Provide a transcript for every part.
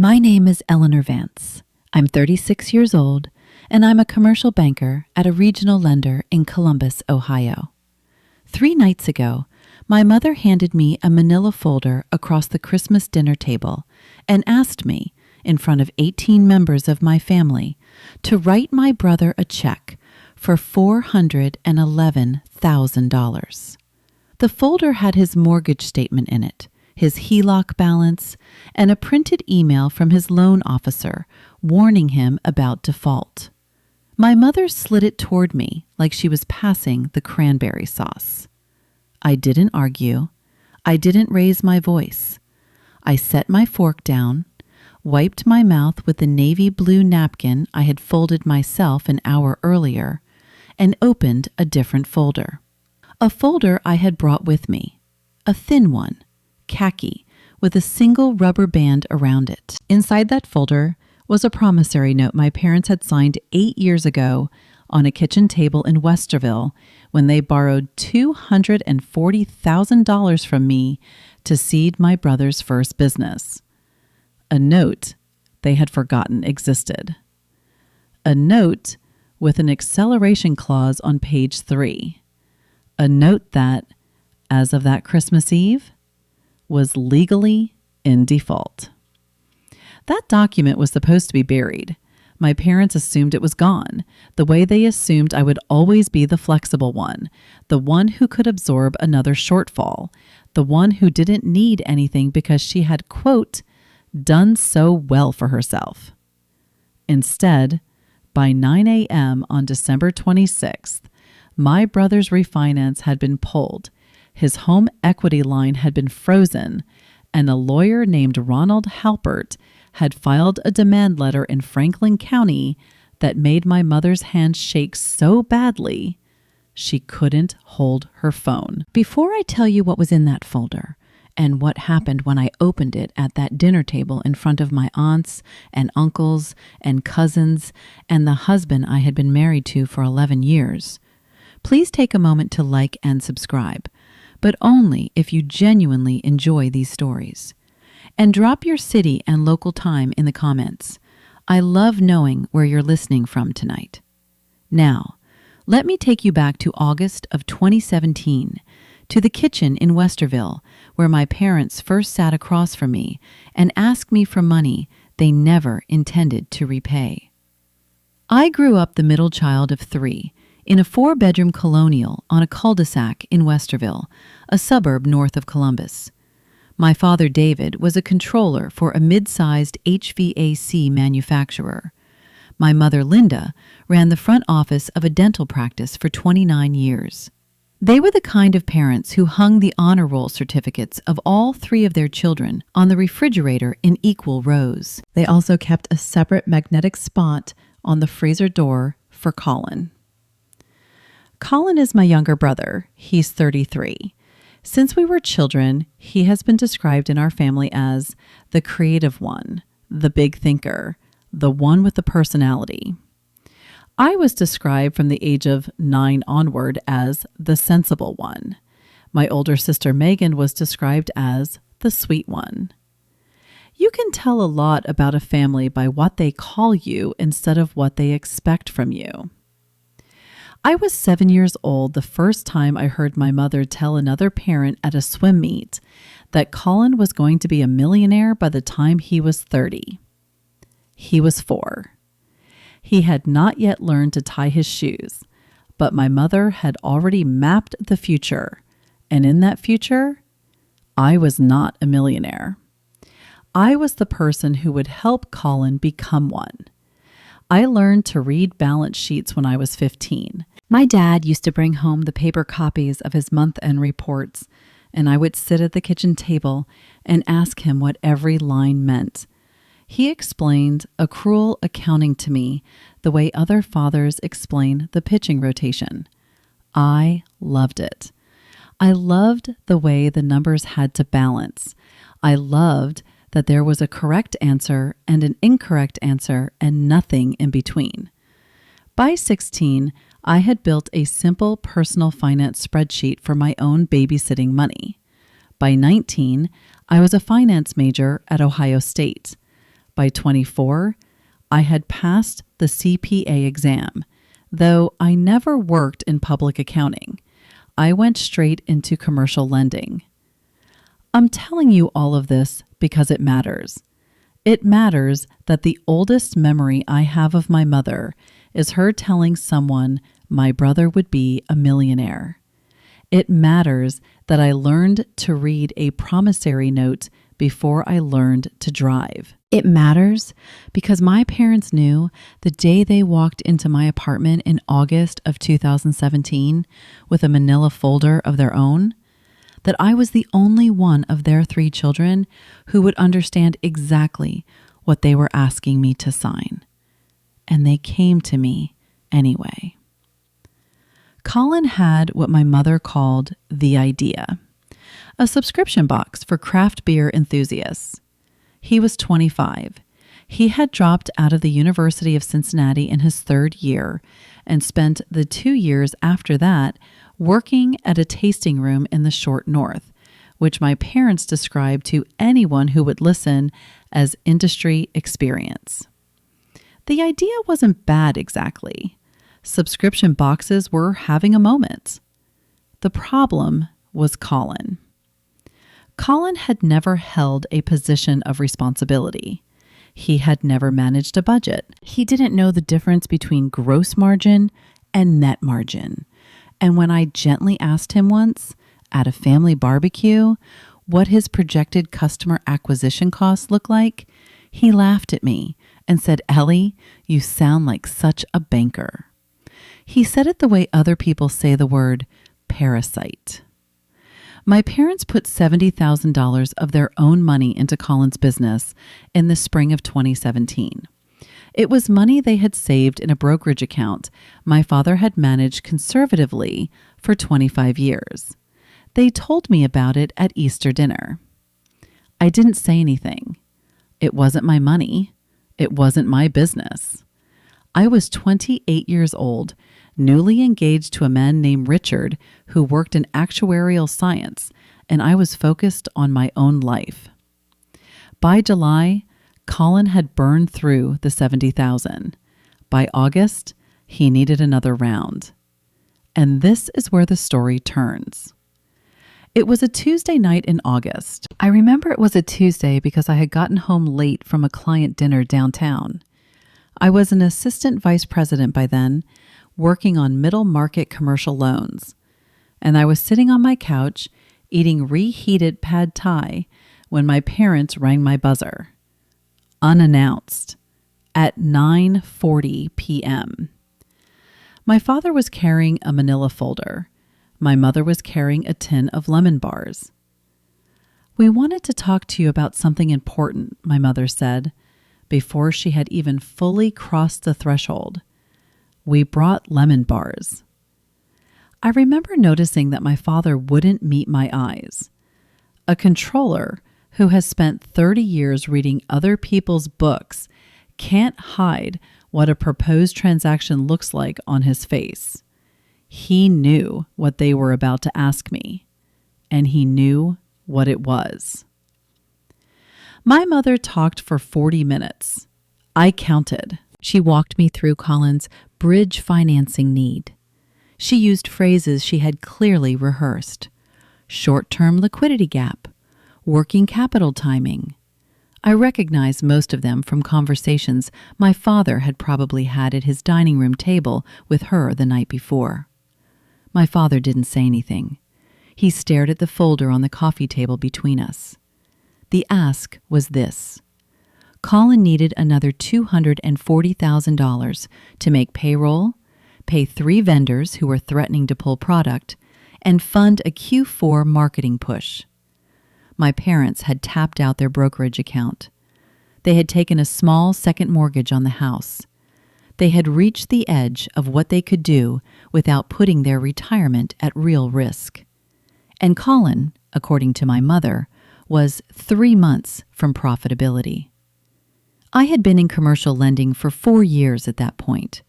My name is Eleanor Vance. I'm 36 years old, and I'm a commercial banker at a regional lender in Columbus, Ohio. 3 nights ago, my mother handed me a manila folder across the Christmas dinner table and asked me, in front of 18 members of my family, to write my brother a check for $411,000. The folder had his mortgage statement in it, his HELOC balance, and a printed email from his loan officer warning him about default. My mother slid it toward me like she was passing the cranberry sauce. I didn't argue. I didn't raise my voice. I set my fork down, wiped my mouth with the navy blue napkin I had folded myself an hour earlier, and opened a different folder. A folder I had brought with me, a thin one, khaki, with a single rubber band around it. Inside that folder was a promissory note my parents had signed 8 years ago on a kitchen table in Westerville when they borrowed $240,000 from me to seed my brother's first business. A note they had forgotten existed. A note with an acceleration clause on page 3. A note that, as of that Christmas Eve, was legally in default. That document was supposed to be buried. My parents assumed it was gone, the way they assumed I would always be the flexible one, the one who could absorb another shortfall, the one who didn't need anything because she had, quote, done so well for herself. Instead, by 9 a.m. on December 26th, my brother's refinance had been pulled, his home equity line had been frozen, and a lawyer named Ronald Halpert had filed a demand letter in Franklin County that made my mother's hand shake so badly she couldn't hold her phone. Before I tell you what was in that folder and what happened when I opened it at that dinner table in front of my aunts and uncles and cousins and the husband I had been married to for 11 years, please take a moment to like and subscribe, but only if you genuinely enjoy these stories. And drop your city and local time in the comments. I love knowing where you're listening from tonight. Now, let me take you back to August of 2017, to the kitchen in Westerville, where my parents first sat across from me and asked me for money they never intended to repay. I grew up the middle child of 3, in a 4-bedroom colonial on a cul-de-sac in Westerville, a suburb north of Columbus. My father, David, was a controller for a mid-sized HVAC manufacturer. My mother, Linda, ran the front office of a dental practice for 29 years. They were the kind of parents who hung the honor roll certificates of all 3 of their children on the refrigerator in equal rows. They also kept a separate magnetic spot on the freezer door for Colin. Colin is my younger brother. He's 33. Since we were children, he has been described in our family as the creative one, the big thinker, the one with the personality. I was described from the age of 9 onward as the sensible one. My older sister Megan was described as the sweet one. You can tell a lot about a family by what they call you instead of what they expect from you. I was 7 years old the first time I heard my mother tell another parent at a swim meet that Colin was going to be a millionaire by the time he was 30. He was 4. He had not yet learned to tie his shoes, but my mother had already mapped the future, and in that future, I was not a millionaire. I was the person who would help Colin become one. I learned to read balance sheets when I was 15. My dad used to bring home the paper copies of his month-end reports, and I would sit at the kitchen table and ask him what every line meant. He explained accrual accounting to me the way other fathers explain the pitching rotation. I loved it. I loved the way the numbers had to balance. I loved that there was a correct answer and an incorrect answer and nothing in between. By 16, I had built a simple personal finance spreadsheet for my own babysitting money. By 19, I was a finance major at Ohio State. By 24, I had passed the CPA exam, though I never worked in public accounting. I went straight into commercial lending. I'm telling you all of this because it matters. It matters that the oldest memory I have of my mother is her telling someone my brother would be a millionaire. It matters that I learned to read a promissory note before I learned to drive. It matters because my parents knew the day they walked into my apartment in August of 2017 with a manila folder of their own, that I was the only one of their 3 children who would understand exactly what they were asking me to sign. And they came to me anyway. Colin had what my mother called the idea, a subscription box for craft beer enthusiasts. He was 25. He had dropped out of the University of Cincinnati in his 3rd year and spent the 2 years after that working at a tasting room in the short north, which my parents described to anyone who would listen as industry experience. The idea wasn't bad exactly. Subscription boxes were having a moment. The problem was Colin. Colin had never held a position of responsibility. He had never managed a budget. He didn't know the difference between gross margin and net margin. And when I gently asked him once, at a family barbecue, what his projected customer acquisition costs looked like, he laughed at me and said, "Ellie, you sound like such a banker." He said it the way other people say the word parasite. My parents put $70,000 of their own money into Colin's business in the spring of 2017. It was money they had saved in a brokerage account my father had managed conservatively for 25 years. They told me about it at Easter dinner. I didn't say anything. It wasn't my money. It wasn't my business. I was 28 years old, newly engaged to a man named Richard who worked in actuarial science, and I was focused on my own life. By July, Colin had burned through the $70,000. By August, he needed another round. And this is where the story turns. It was a Tuesday night in August. I remember it was a Tuesday because I had gotten home late from a client dinner downtown. I was an assistant vice president by then, working on middle market commercial loans. And I was sitting on my couch eating reheated pad thai when my parents rang my buzzer. Unannounced, at 9:40 p.m. My father was carrying a manila folder. My mother was carrying a tin of lemon bars. "We wanted to talk to you about something important," my mother said, before she had even fully crossed the threshold. "We brought lemon bars." I remember noticing that my father wouldn't meet my eyes. A controller who has spent 30 years reading other people's books can't hide what a proposed transaction looks like on his face. He knew what they were about to ask me, and he knew what it was. My mother talked for 40 minutes. I counted. She walked me through Colin's bridge financing need. She used phrases she had clearly rehearsed. Short-term liquidity gap, working capital timing. I recognized most of them from conversations my father had probably had at his dining room table with her the night before. My father didn't say anything. He stared at the folder on the coffee table between us. The ask was this. Colin needed another $240,000 to make payroll, pay 3 vendors who were threatening to pull product, and fund a Q4 marketing push. My parents had tapped out their brokerage account. They had taken a small second mortgage on the house. They had reached the edge of what they could do without putting their retirement at real risk. And Colin, according to my mother, was 3 months from profitability. I had been in commercial lending for 4 years at that point.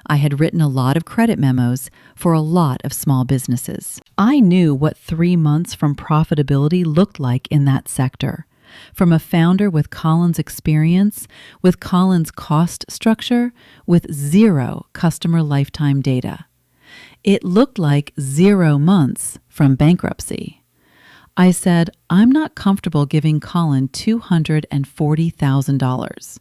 I had written a lot of credit memos for a lot of small businesses. I knew what 3 months from profitability looked like in that sector. From a founder with Colin's experience, with Colin's cost structure, with zero customer lifetime data. It looked like 0 months from bankruptcy. I said, I'm not comfortable giving Colin $240,000.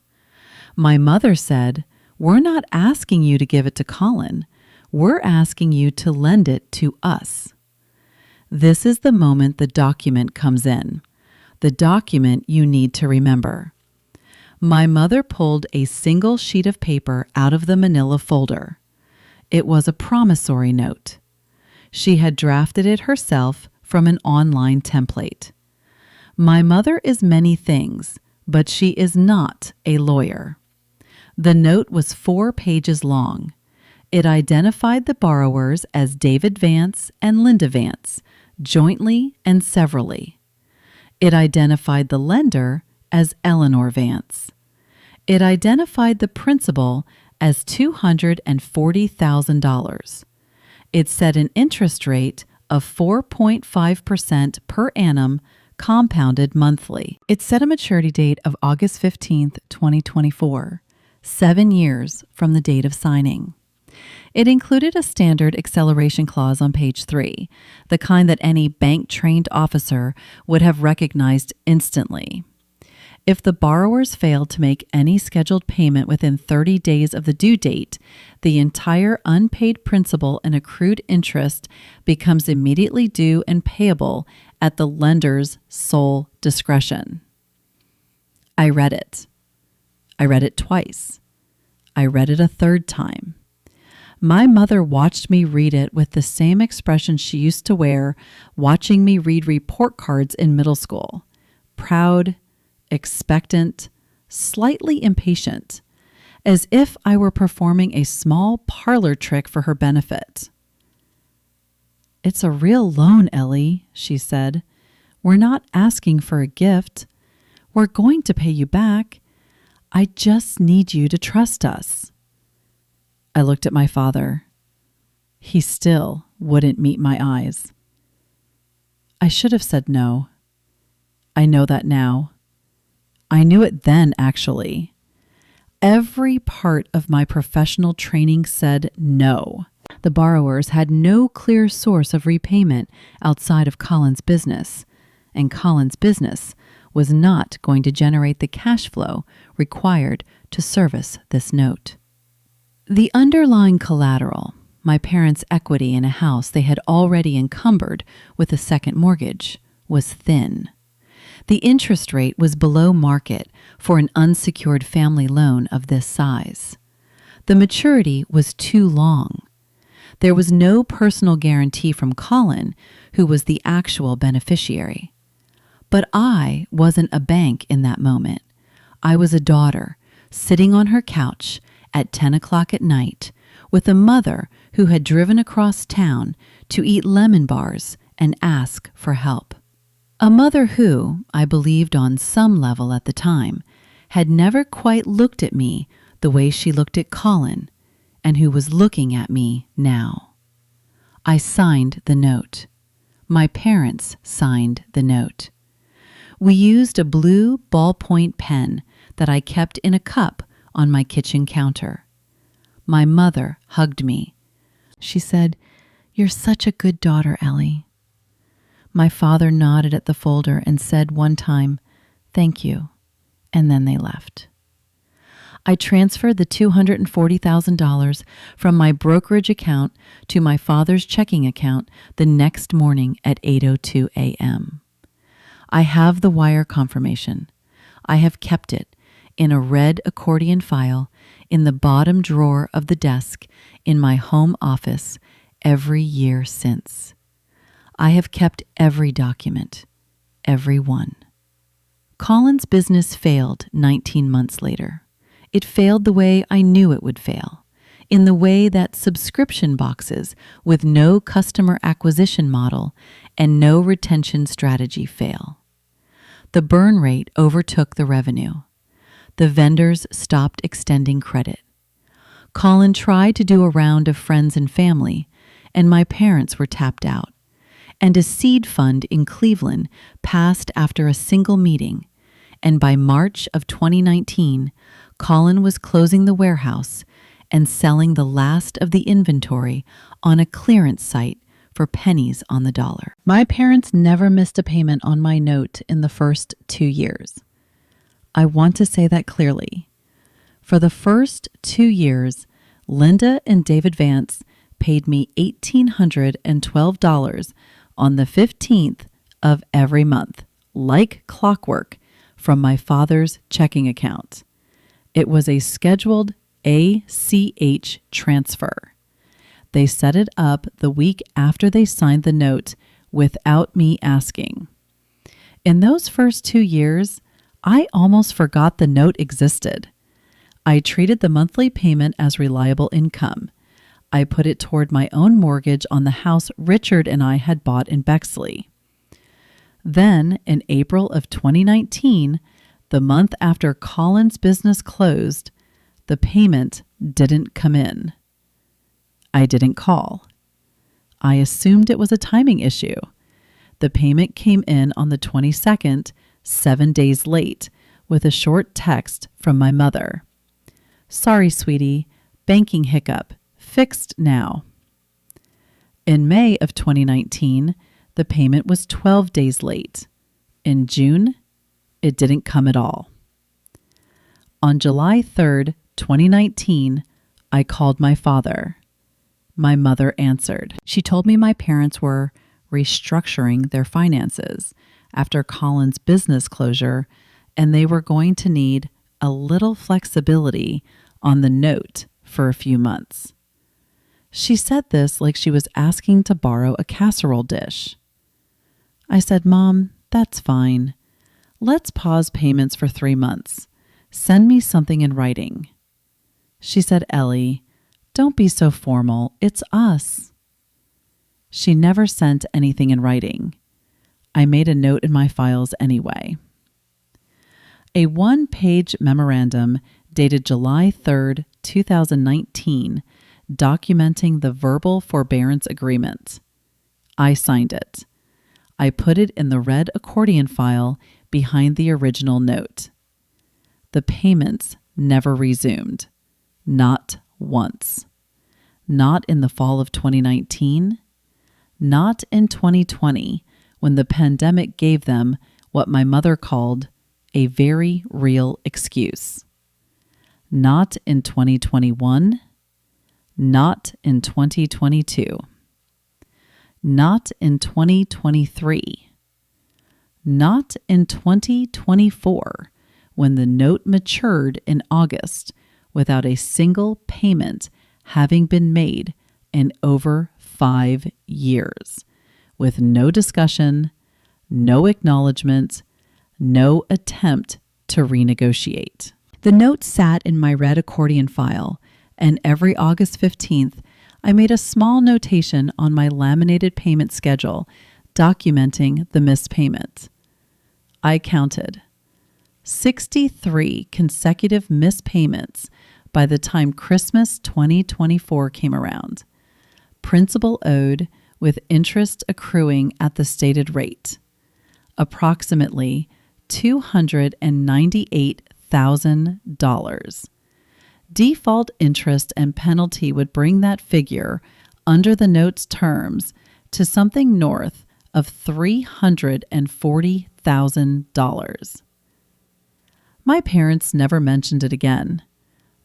My mother said, we're not asking you to give it to Colin. We're asking you to lend it to us. This is the moment the document comes in. The document you need to remember. My mother pulled a single sheet of paper out of the manila folder. It was a promissory note. She had drafted it herself from an online template. My mother is many things, but she is not a lawyer. The note was 4 pages long. It identified the borrowers as David Vance and Linda Vance, jointly and severally. It identified the lender as Eleanor Vance. It identified the principal as $240,000. It set an interest rate of 4.5% per annum, compounded monthly. It set a maturity date of August 15th, 2024, 7 years from the date of signing. It included a standard acceleration clause on page 3, the kind that any bank-trained officer would have recognized instantly. If the borrowers failed to make any scheduled payment within 30 days of the due date, the entire unpaid principal and accrued interest becomes immediately due and payable at the lender's sole discretion. I read it. I read it twice. I read it a third time. My mother watched me read it with the same expression she used to wear watching me read report cards in middle school. Proud, expectant, slightly impatient, as if I were performing a small parlor trick for her benefit. It's a real loan, Ellie, she said. We're not asking for a gift. We're going to pay you back. I just need you to trust us. I looked at my father. He still wouldn't meet my eyes. I should have said no. I know that now. I knew it then, actually. Every part of my professional training said no. The borrowers had no clear source of repayment outside of Colin's business, and Colin's business was not going to generate the cash flow required to service this note. The underlying collateral, my parents' equity in a house they had already encumbered with a second mortgage, was thin. The interest rate was below market for an unsecured family loan of this size. The maturity was too long. There was no personal guarantee from Colin, who was the actual beneficiary. But I wasn't a bank in that moment. I was a daughter, sitting on her couch at 10 o'clock at night, with a mother who had driven across town to eat lemon bars and ask for help. A mother who, I believed on some level at the time, had never quite looked at me the way she looked at Colin, and who was looking at me now. I signed the note. My parents signed the note. We used a blue ballpoint pen that I kept in a cup on my kitchen counter. My mother hugged me. She said, "You're such a good daughter, Ellie." My father nodded at the folder and said one time, "Thank you," and then they left. I transferred the $240,000 from my brokerage account to my father's checking account the next morning at 8:02 a.m. I have the wire confirmation. I have kept it in a red accordion file in the bottom drawer of the desk in my home office every year since. I have kept every document, every one. Colin's business failed 19 months later. It failed the way I knew it would fail, in the way that subscription boxes with no customer acquisition model and no retention strategy fail. The burn rate overtook the revenue. The vendors stopped extending credit. Colin tried to do a round of friends and family, and my parents were tapped out. And a seed fund in Cleveland passed after a single meeting, and by March of 2019, Colin was closing the warehouse and selling the last of the inventory on a clearance site for pennies on the dollar. My parents never missed a payment on my note in the first 2 years. I want to say that clearly. For the first 2 years, Linda and David Vance paid me $1,812 on the 15th of every month, like clockwork, from my father's checking account. It was a scheduled ACH transfer. They set it up the week after they signed the note without me asking. In those first 2 years, I almost forgot the note existed. I treated the monthly payment as reliable income. I put it toward my own mortgage on the house Richard and I had bought in Bexley. Then, in April of 2019, the month after Colin's business closed, the payment didn't come in. I didn't call. I assumed it was a timing issue. The payment came in on the 22nd, 7 days late, with a short text from my mother. "Sorry, sweetie, banking hiccup. Fixed now." In May of 2019, the payment was 12 days late. In June, it didn't come at all. On July 3rd, 2019, I called my father. My mother answered. She told me my parents were restructuring their finances after Colin's business closure, and they were going to need a little flexibility on the note for a few months. She said this like she was asking to borrow a casserole dish. I said, "Mom, that's fine. Let's pause payments for 3 months. Send me something in writing." She said, "Ellie, don't be so formal. It's us." She never sent anything in writing. I made a note in my files anyway. A 1-page memorandum dated July 3rd, 2019, documenting the verbal forbearance agreement. I signed it. I put it in the red accordion file behind the original note. The payments never resumed. Not once. Not in the fall of 2019. Not in 2020, when the pandemic gave them what my mother called a very real excuse. Not in 2021. Not in 2022. Not in 2023. Not in 2024, when the note matured in August without a single payment having been made in over 5 years, with no discussion, no acknowledgement, no attempt to renegotiate. The note sat in my red accordion file, and every August 15th, I made a small notation on my laminated payment schedule documenting the missed payment. I counted 63 consecutive missed payments by the time Christmas 2024 came around. Principal owed with interest accruing at the stated rate, approximately $298,000. Default interest and penalty would bring that figure under the note's terms to something north of $340,000. My parents never mentioned it again.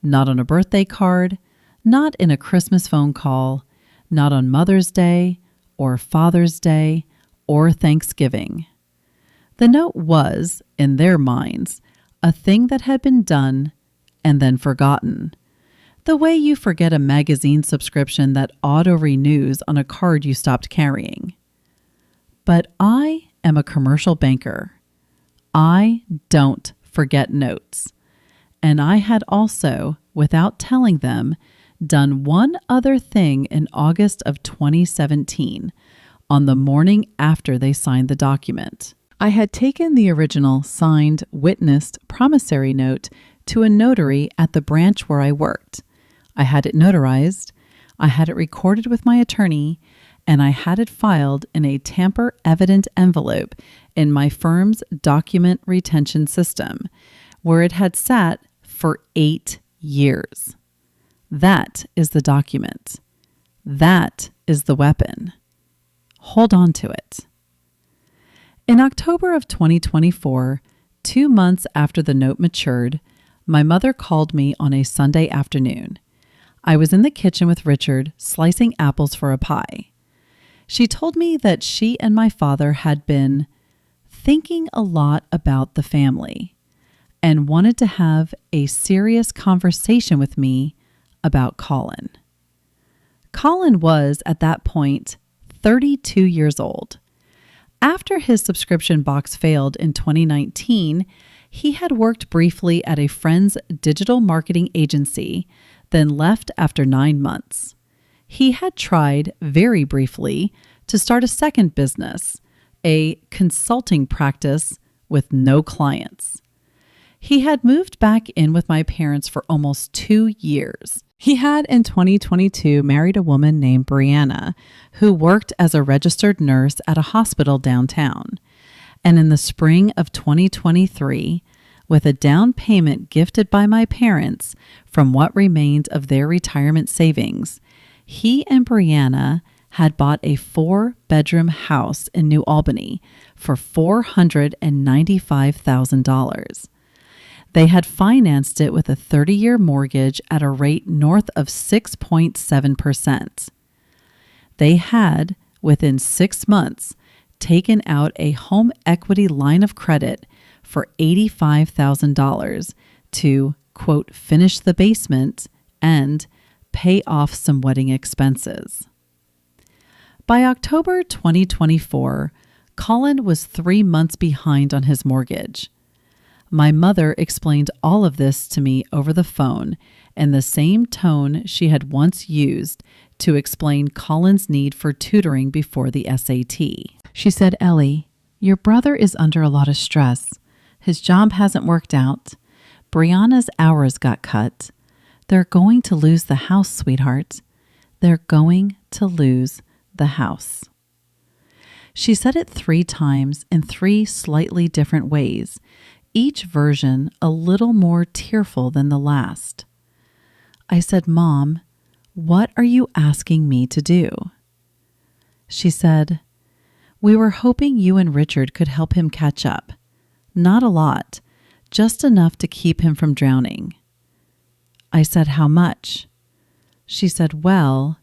Not on a birthday card, not in a Christmas phone call, not on Mother's Day or Father's Day or Thanksgiving. The note was, in their minds, a thing that had been done and then forgotten. The way you forget a magazine subscription that auto-renews on a card you stopped carrying. But I am a commercial banker. I don't forget notes. And I had also, without telling them, done one other thing in August of 2017, on the morning after they signed the document. I had taken the original signed, witnessed promissory note to a notary at the branch where I worked. I had it notarized, I had it recorded with my attorney, and I had it filed in a tamper-evident envelope in my firm's document retention system, where it had sat for 8 years. That is the document. That is the weapon. Hold on to it. In October of 2024, 2 months after the note matured, my mother called me on a Sunday afternoon. I was in the kitchen with Richard, slicing apples for a pie. She told me that she and my father had been thinking a lot about the family and wanted to have a serious conversation with me about Colin. Colin was, at that point, 32 years old. After his subscription box failed in 2019, he had worked briefly at a friend's digital marketing agency, then left after 9 months. He had tried, very briefly, to start a second business, a consulting practice with no clients. He had moved back in with my parents for almost 2 years. He had in 2022 married a woman named Brianna, who worked as a registered nurse at a hospital downtown. And in the spring of 2023, with a down payment gifted by my parents from what remained of their retirement savings, he and Brianna had bought a 4-bedroom house in New Albany for $495,000. They had financed it with a 30-year mortgage at a rate north of 6.7%. They had, within 6 months, taken out a home equity line of credit for $85,000 to, quote, finish the basement and pay off some wedding expenses. By October 2024, Colin was 3 months behind on his mortgage. My mother explained all of this to me over the phone in the same tone she had once used to explain Colin's need for tutoring before the SAT. She said, "Ellie, your brother is under a lot of stress. His job hasn't worked out. Brianna's hours got cut. They're going to lose the house, sweetheart. They're going to lose the house." She said it 3 times in 3 slightly different ways, each version a little more tearful than the last. I said, "Mom, what are you asking me to do?" She said, "We were hoping you and Richard could help him catch up. Not a lot, just enough to keep him from drowning." I said, "How much?" She said, "Well,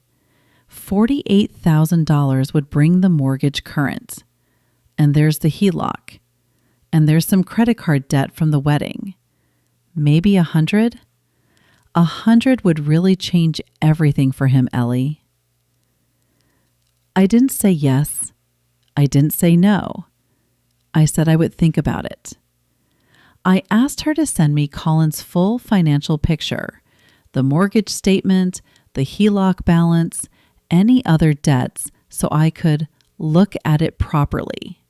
$48,000 would bring the mortgage current. And there's the HELOC. And there's some credit card debt from the wedding. Maybe 100? 100 would really change everything for him, Ellie." I didn't say yes. I didn't say no. I said I would think about it. I asked her to send me Colin's full financial picture, the mortgage statement, the HELOC balance, any other debts, so I could look at it properly.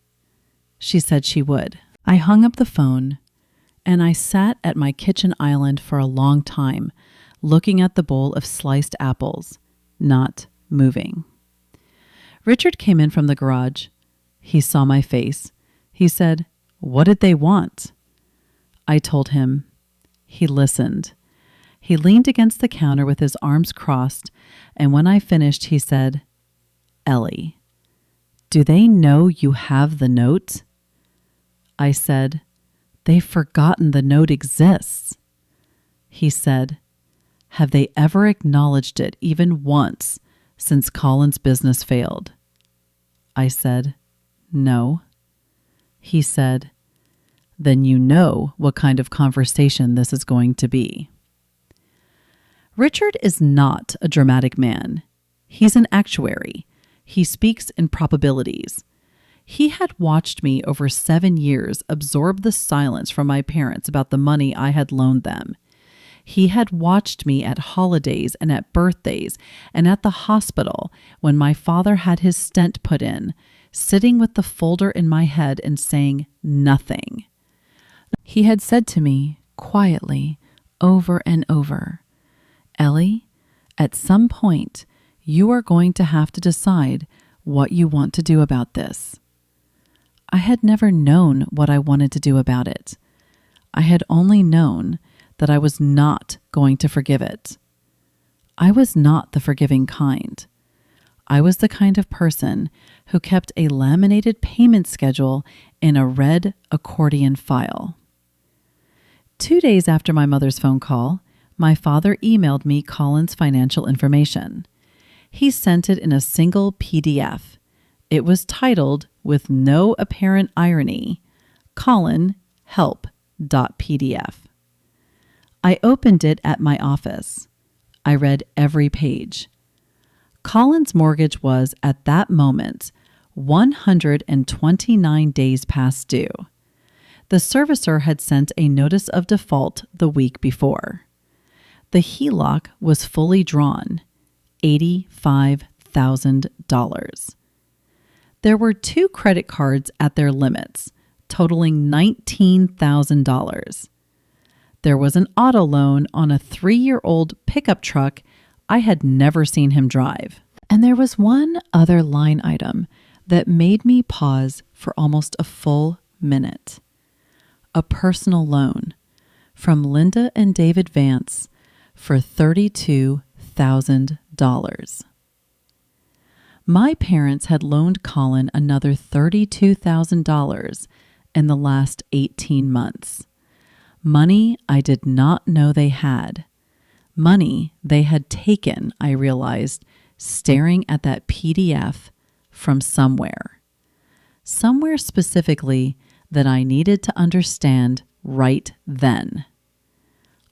She said she would. I hung up the phone, and I sat at my kitchen island for a long time, looking at the bowl of sliced apples, not moving. Richard came in from the garage. He saw my face. He said, "What did they want?" I told him. He listened. He leaned against the counter with his arms crossed, and when I finished, he said, "Ellie, do they know you have the note?" I said, "They've forgotten the note exists." He said, "Have they ever acknowledged it even once since Colin's business failed?" I said, "No." He said, "Then you know what kind of conversation this is going to be." Richard is not a dramatic man. He's an actuary. He speaks in probabilities. He had watched me over 7 years absorb the silence from my parents about the money I had loaned them. He had watched me at holidays and at birthdays and at the hospital when my father had his stent put in, sitting with the folder in my head and saying nothing. He had said to me quietly over and over, "Ellie, at some point, you are going to have to decide what you want to do about this. I had never known what I wanted to do about it. I had only known that I was not going to forgive it. I was not the forgiving kind. I was the kind of person who kept a laminated payment schedule in a red accordion file. 2 days after my mother's phone call, my father emailed me Colin's financial information. He sent it in a single PDF. It was titled, with no apparent irony, Colin help.pdf. I opened it at my office. I read every page. Colin's mortgage was, at that moment, 129 days past due. The servicer had sent a notice of default the week before. The HELOC was fully drawn, $85,000. There were 2 credit cards at their limits, totaling $19,000. There was an auto loan on a 3-year-old pickup truck I had never seen him drive. And there was one other line item that made me pause for almost a full minute. A personal loan from Linda and David Vance for $32,000. My parents had loaned Colin another $32,000 in the last 18 months. Money I did not know they had. Money they had taken, I realized, staring at that PDF from somewhere. Somewhere specifically that I needed to understand right then.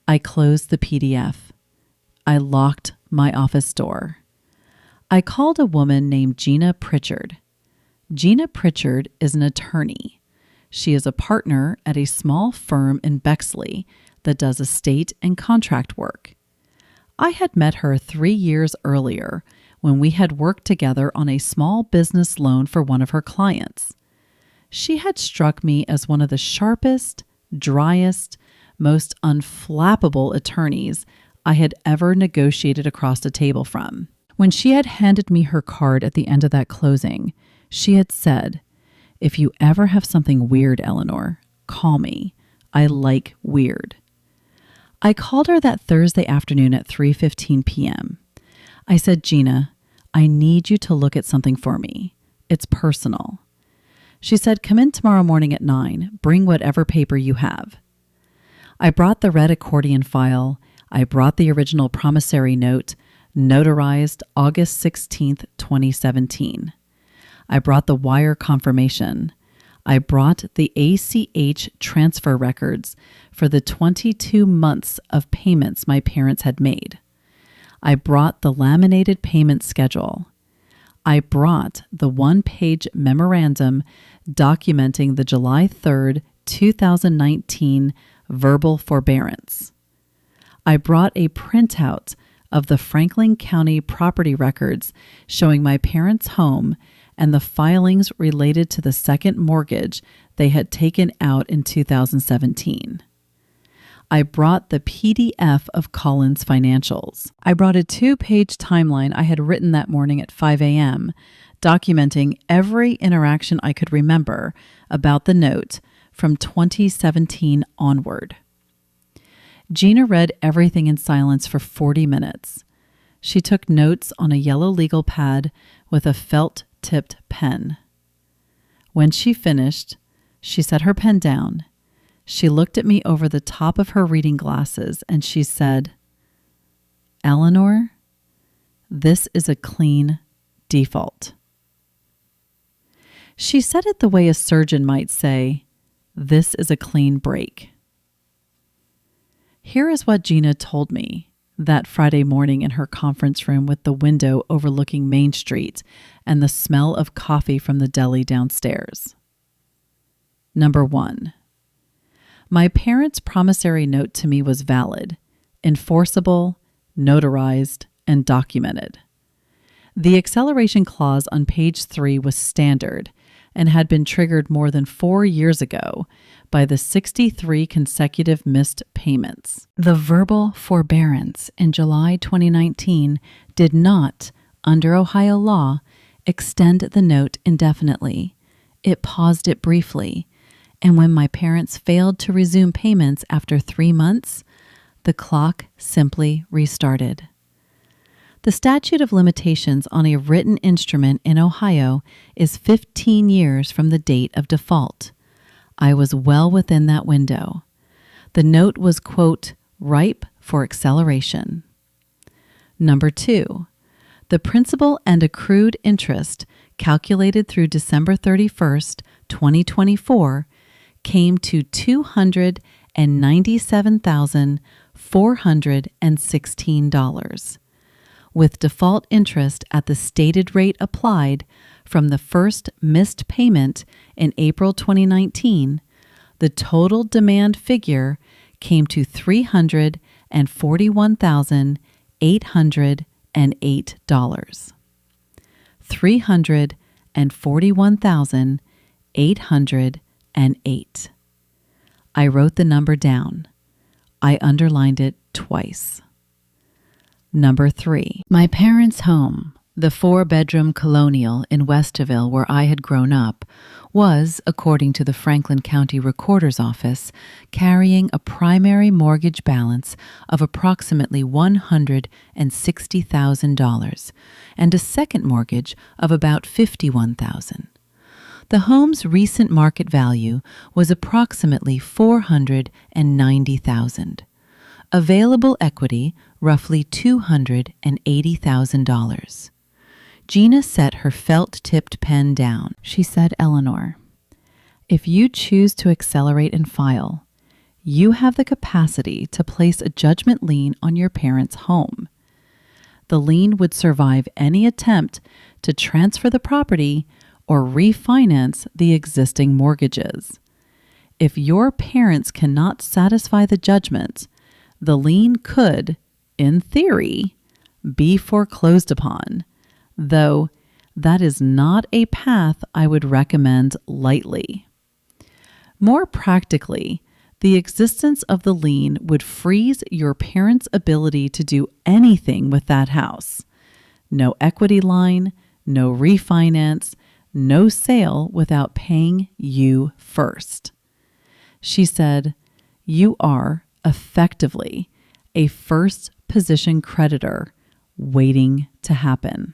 I closed the PDF. I locked my office door. I called a woman named Gina Pritchard. Gina Pritchard is an attorney. She is a partner at a small firm in Bexley that does estate and contract work. I had met her 3 years earlier when we had worked together on a small business loan for one of her clients. She had struck me as one of the sharpest, driest, most unflappable attorneys I had ever negotiated across a table from. When she had handed me her card at the end of that closing, she had said, "If you ever have something weird, Eleanor, call me. I like weird." I called her that Thursday afternoon at 3:15 p.m. I said, "Gina, I need you to look at something for me. It's personal." She said, "Come in tomorrow morning at 9. Bring whatever paper you have." I brought the red accordion file. I brought the original promissory note, notarized August 16th, 2017. I brought the wire confirmation. I brought the ACH transfer records for the 22 months of payments my parents had made. I brought the laminated payment schedule. I brought the 1-page memorandum documenting the July 3rd, 2019 verbal forbearance. I brought a printout of the Franklin County property records showing my parents' home and the filings related to the second mortgage they had taken out in 2017. I brought the PDF of Colin's financials. I brought a 2-page timeline I had written that morning at 5 a.m., documenting every interaction I could remember about the note from 2017 onward. Gina read everything in silence for 40 minutes. She took notes on a yellow legal pad with a felt-tipped pen. When she finished, she set her pen down. She looked at me over the top of her reading glasses and she said, "Eleanor, this is a clean default." She said it the way a surgeon might say, "This is a clean break." Here is what Gina told me that Friday morning in her conference room with the window overlooking Main Street and the smell of coffee from the deli downstairs. Number 1. My parents' promissory note to me was valid, enforceable, notarized, and documented. The acceleration clause on page 3 was standard and had been triggered more than 4 years ago by the 63 consecutive missed payments. The verbal forbearance in July 2019 did not, under Ohio law, extend the note indefinitely. It paused it briefly, and when my parents failed to resume payments after 3 months, the clock simply restarted. The statute of limitations on a written instrument in Ohio is 15 years from the date of default. I was well within that window. The note was, quote, ripe for acceleration. Number 2, the principal and accrued interest calculated through December 31st, 2024 came to $297,416, with default interest at the stated rate applied from the first missed payment in April 2019. The total demand figure came to $341,808. $341,808. I wrote the number down. I underlined it twice. Number 3, my parents' home, the 4-bedroom colonial in Westerville where I had grown up, was, according to the Franklin County Recorder's Office, carrying a primary mortgage balance of approximately $160,000 and a second mortgage of about $51,000. The home's recent market value was approximately $490,000. Available equity, roughly $280,000. Gina set her felt-tipped pen down. She said, Eleanor, if you choose to accelerate and file, you have the capacity to place a judgment lien on your parents' home. The lien would survive any attempt to transfer the property or refinance the existing mortgages. If your parents cannot satisfy the judgment, the lien could, in theory, be foreclosed upon, though that is not a path I would recommend lightly. More practically, the existence of the lien would freeze your parents' ability to do anything with that house. No equity line, no refinance, no sale without paying you first. She said, you are effectively a first position creditor waiting to happen.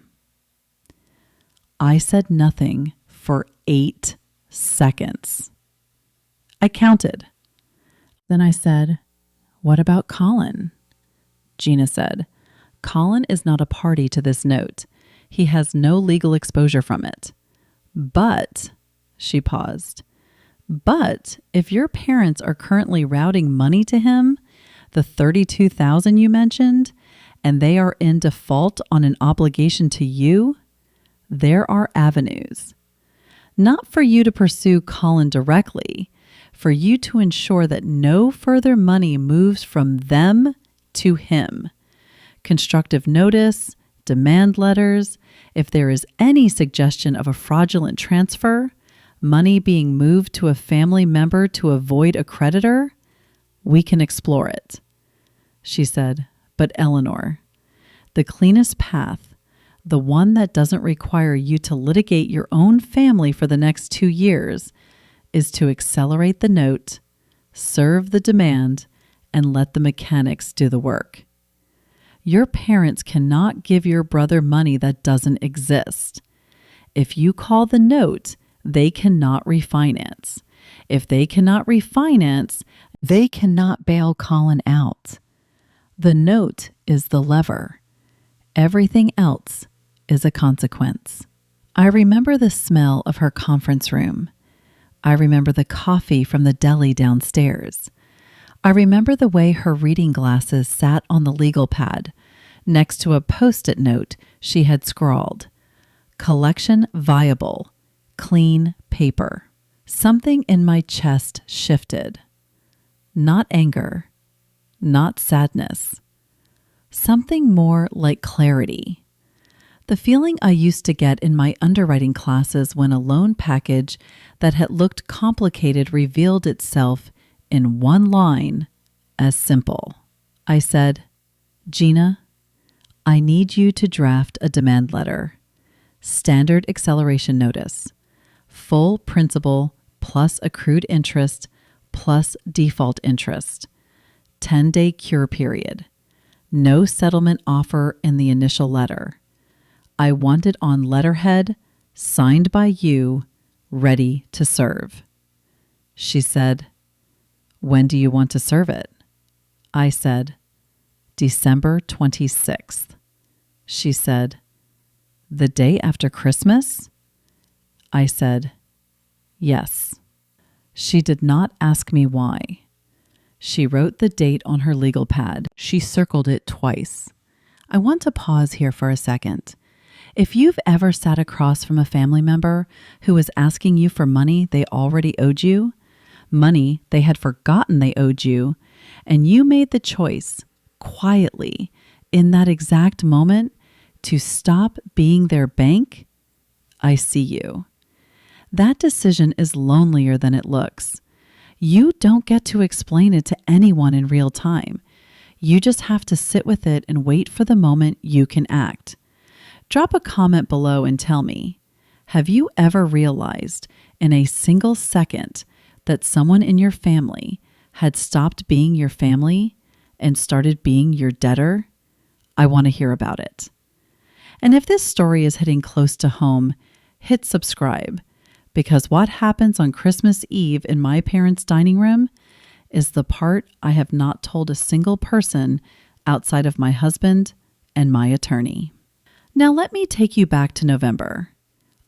I said nothing for 8 seconds. I counted. Then I said, what about Colin? Gina said, Colin is not a party to this note. He has no legal exposure from it. But, she paused, but if your parents are currently routing money to him, the $32,000 you mentioned, and they are in default on an obligation to you, there are avenues. Not for you to pursue Colin directly, for you to ensure that no further money moves from them to him. Constructive notice, demand letters, if there is any suggestion of a fraudulent transfer, money being moved to a family member to avoid a creditor, we can explore it. She said, but Eleanor, the cleanest path, the one that doesn't require you to litigate your own family for the next 2 years, is to accelerate the note, serve the demand, and let the mechanics do the work. Your parents cannot give your brother money that doesn't exist. If you call the note, they cannot refinance. If they cannot refinance, they cannot bail Colin out. The note is the lever. Everything else is a consequence. I remember the smell of her conference room. I remember the coffee from the deli downstairs. I remember the way her reading glasses sat on the legal pad next to a Post-it note she had scrawled. Collection viable, clean paper. Something in my chest shifted. Not anger, not sadness. Something more like clarity. The feeling I used to get in my underwriting classes when a loan package that had looked complicated revealed itself in one line as simple. I said, Gina, I need you to draft a demand letter. standard acceleration notice, full principal plus accrued interest plus default interest, 10-day cure period, no settlement offer in the initial letter. I want it on letterhead, signed by you, ready to serve. She said, "When do you want to serve it?" I said, "December 26th. She said, "The day after Christmas?" I said, "Yes." She did not ask me why. She wrote the date on her legal pad. She circled it twice. I want to pause here for a second. If you've ever sat across from a family member who was asking you for money they already owed you, money they had forgotten they owed you, and you made the choice, quietly, in that exact moment, to stop being their bank, I see you. That decision is lonelier than it looks. You don't get to explain it to anyone in real time. You just have to sit with it and wait for the moment you can act. Drop a comment below and tell me, have you ever realized in a single second that someone in your family had stopped being your family and started being your debtor? I want to hear about it. And if this story is hitting close to home, hit subscribe, because what happens on Christmas Eve in my parents' dining room is the part I have not told a single person outside of my husband and my attorney. Now let me take you back to November.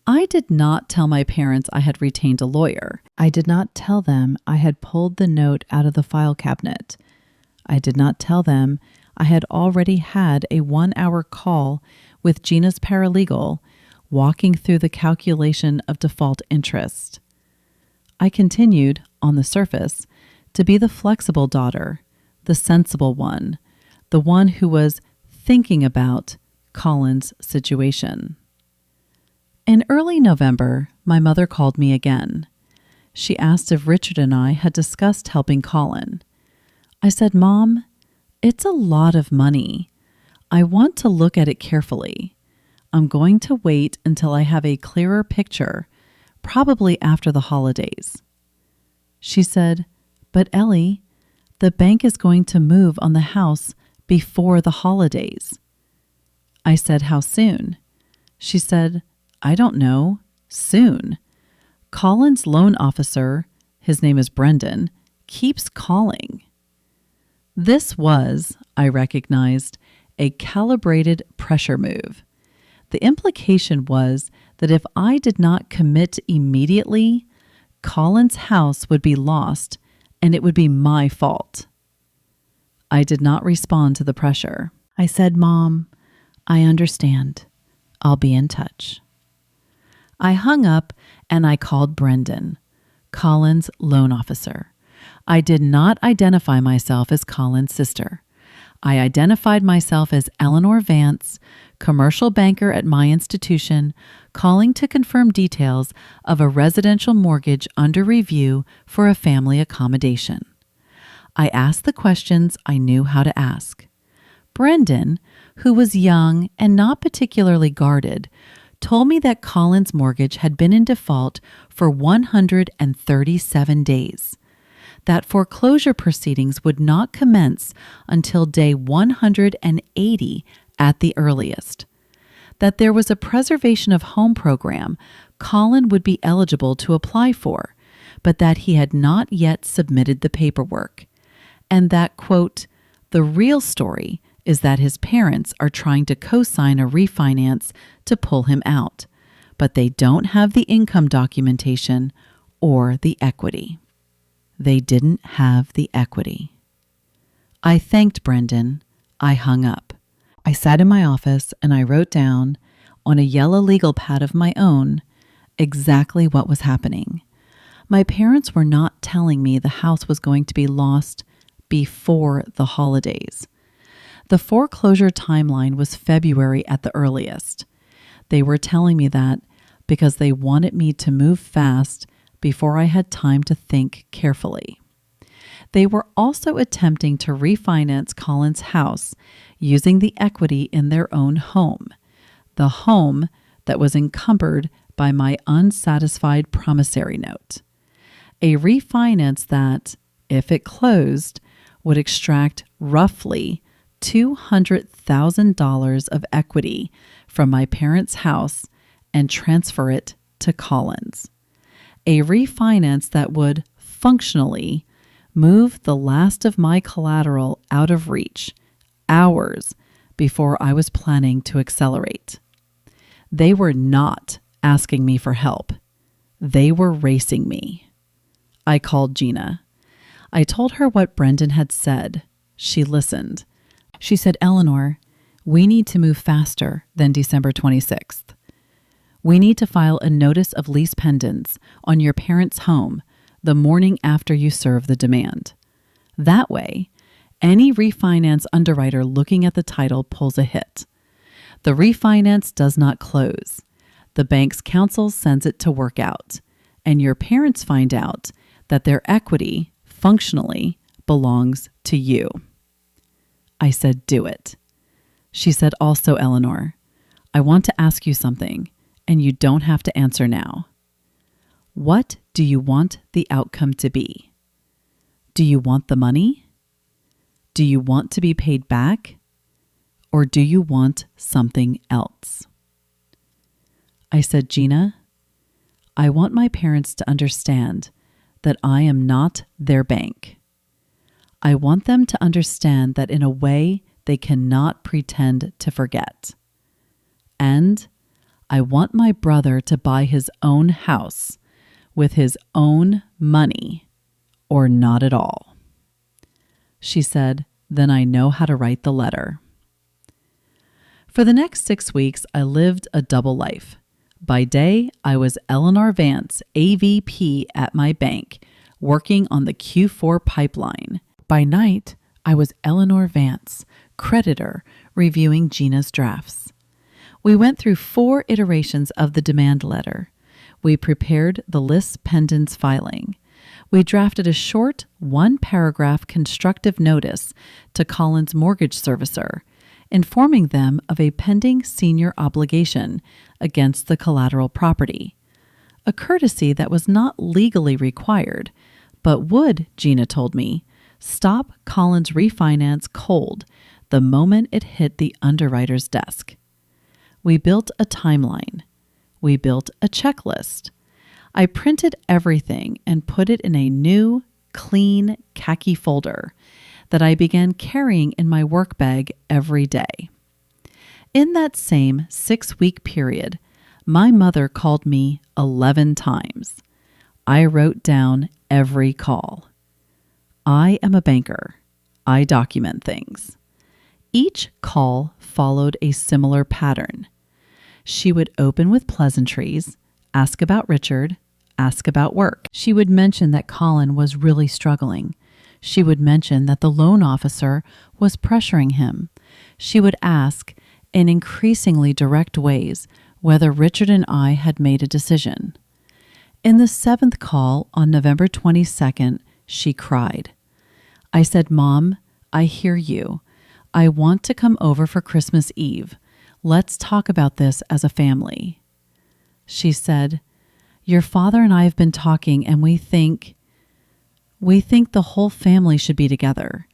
I did not tell my parents I had retained a lawyer. I did not tell them I had pulled the note out of the file cabinet. I did not tell them I had already had a 1-hour call with Gina's paralegal, walking through the calculation of default interest. I continued, on the surface, to be the flexible daughter, the sensible one, the one who was thinking about Colin's situation. In early November, my mother called me again. She asked if Richard and I had discussed helping Colin. I said, "Mom, it's a lot of money. I want to look at it carefully. I'm going to wait until I have a clearer picture, probably after the holidays." She said, "But Ellie, the bank is going to move on the house before the holidays." I said, "How soon?" She said, "I don't know. Soon. Colin's loan officer, his name is Brendan, keeps calling." This was, I recognized, a calibrated pressure move. The implication was that if I did not commit immediately, Colin's house would be lost and it would be my fault. I did not respond to the pressure. I said, "Mom, I understand. I'll be in touch." I hung up and I called Brendan, Colin's loan officer. I did not identify myself as Colin's sister. I identified myself as Eleanor Vance, commercial banker at my institution, calling to confirm details of a residential mortgage under review for a family accommodation. I asked the questions I knew how to ask. Brendan, who was young and not particularly guarded, told me that Colin's mortgage had been in default for 137 days, that foreclosure proceedings would not commence until day 180 at the earliest, that there was a preservation of home program Colin would be eligible to apply for, but that he had not yet submitted the paperwork, and that, quote, "the real story is that his parents are trying to co-sign a refinance to pull him out, but they don't have the income documentation or the equity." They didn't have the equity. I thanked Brendan. I hung up. I sat in my office and I wrote down, on a yellow legal pad of my own, exactly what was happening. My parents were not telling me the house was going to be lost before the holidays. The foreclosure timeline was February at the earliest. They were telling me that because they wanted me to move fast before I had time to think carefully. They were also attempting to refinance Colin's house using the equity in their own home, the home that was encumbered by my unsatisfied promissory note. A refinance that, if it closed, would extract roughly $200,000 of equity from my parents' house and transfer it to Collins. A refinance that would functionally move the last of my collateral out of reach hours before I was planning to accelerate. They were not asking me for help. They were racing me. I called Gina. I told her what Brendan had said. She listened. She said, Eleanor, we need to move faster than December 26th. We need to file a notice of lease pendens on your parents' home the morning after you serve the demand. That way, any refinance underwriter looking at the title pulls a hit. The refinance does not close. The bank's counsel sends it to work out, and your parents find out that their equity functionally belongs to you. I said, do it. She said, also, Eleanor, I want to ask you something, and you don't have to answer now. What do you want the outcome to be? Do you want the money? Do you want to be paid back? Or do you want something else? I said, Gina, I want my parents to understand that I am not their bank. I want them to understand that in a way they cannot pretend to forget. And I want my brother to buy his own house with his own money or not at all. She said, then I know how to write the letter. For the next 6 weeks, I lived a double life. By day, I was Eleanor Vance, AVP at my bank, working on the Q4 pipeline. By night, I was Eleanor Vance, creditor, reviewing Gina's drafts. We went through 4 iterations of the demand letter. We prepared the list pendens filing. We drafted a short 1-paragraph constructive notice to Collins' mortgage servicer, informing them of a pending senior obligation against the collateral property, a courtesy that was not legally required, but would, Gina told me, stop Collins' refinance cold the moment it hit the underwriter's desk. We built a timeline. We built a checklist. I printed everything and put it in a new, clean, khaki folder that I began carrying in my work bag every day. In that same 6-week period, my mother called me 11 times. I wrote down every call. I am a banker. I document things. Each call followed a similar pattern. She would open with pleasantries, ask about Richard, ask about work. She would mention that Colin was really struggling. She would mention that the loan officer was pressuring him. She would ask, in increasingly direct ways, whether Richard and I had made a decision. In the 7th call on November 22nd, she cried. I said, Mom, I hear you. I want to come over for Christmas Eve. Let's talk about this as a family. She said, your father and I have been talking and we think the whole family should be together.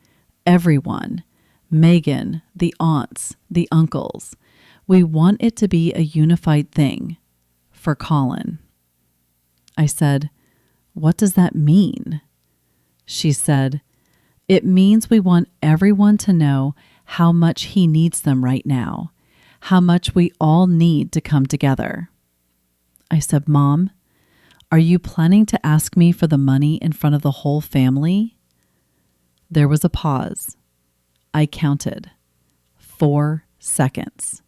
Everyone. Megan, the aunts, the uncles. We want it to be a unified thing. For Colin. I said, what does that mean? She said, it means we want everyone to know how much he needs them right now, how much we all need to come together. I said, Mom, are you planning to ask me for the money in front of the whole family? There was a pause. I counted. 4 seconds.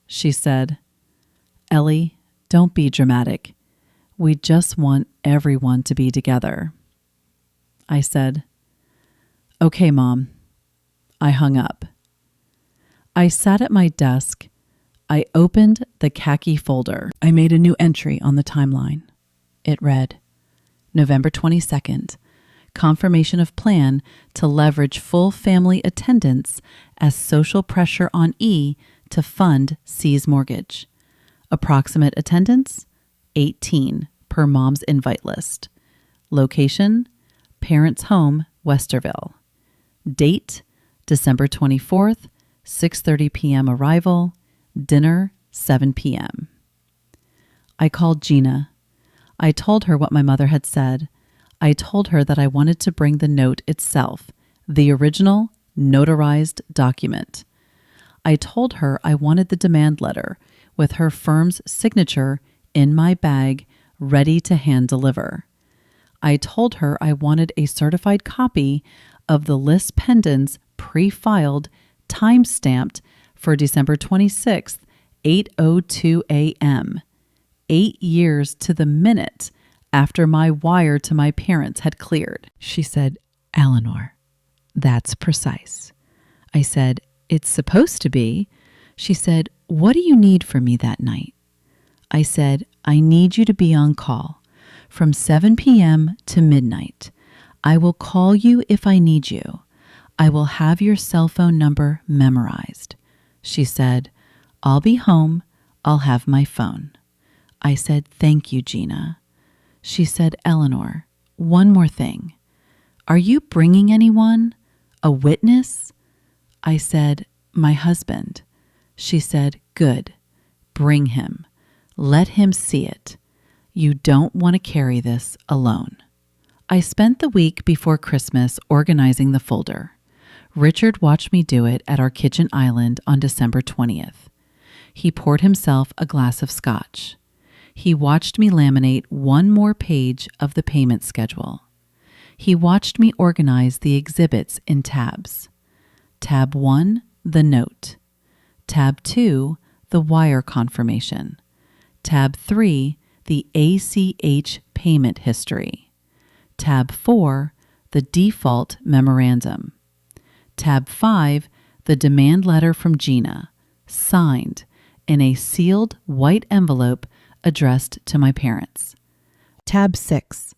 She said, Ellie, don't be dramatic. We just want everyone to be together. I said, okay, Mom. I hung up. I sat at my desk. I opened the khaki folder. I made a new entry on the timeline. It read, November 22nd, confirmation of plan to leverage full family attendance as social pressure on E to fund C's mortgage. Approximate attendance, 18 per mom's invite list. Location, parents' home, Westerville. Date, December 24th, 6:30 p.m. arrival, dinner, 7 p.m. I called Gina. I told her what my mother had said. I told her that I wanted to bring the note itself, the original notarized document. I told her I wanted the demand letter with her firm's signature in my bag, ready to hand deliver. I told her I wanted a certified copy of the list pendens pre-filed, time-stamped for December 26th, 8:02 a.m., 8 years to the minute after my wire to my parents had cleared. She said, "Eleanor, that's precise." I said, "It's supposed to be." She said, "What do you need from me that night?" I said, "I need you to be on call from 7 p.m. to midnight. I will call you if I need you. I will have your cell phone number memorized." She said, "I'll be home. I'll have my phone." I said, "Thank you, Gina." She said, "Eleanor, one more thing. Are you bringing anyone? A witness?" I said, "My husband." She said, "Good. Bring him. Let him see it. You don't want to carry this alone." I spent the week before Christmas organizing the folder. Richard watched me do it at our kitchen island on December 20th. He poured himself a glass of scotch. He watched me laminate one more page of the payment schedule. He watched me organize the exhibits in tabs. Tab 1, the note. Tab 2, the wire confirmation. Tab 3, the ACH payment history. Tab 4, the default memorandum. Tab 5, the demand letter from Gina, signed in a sealed white envelope addressed to my parents. Tab 6,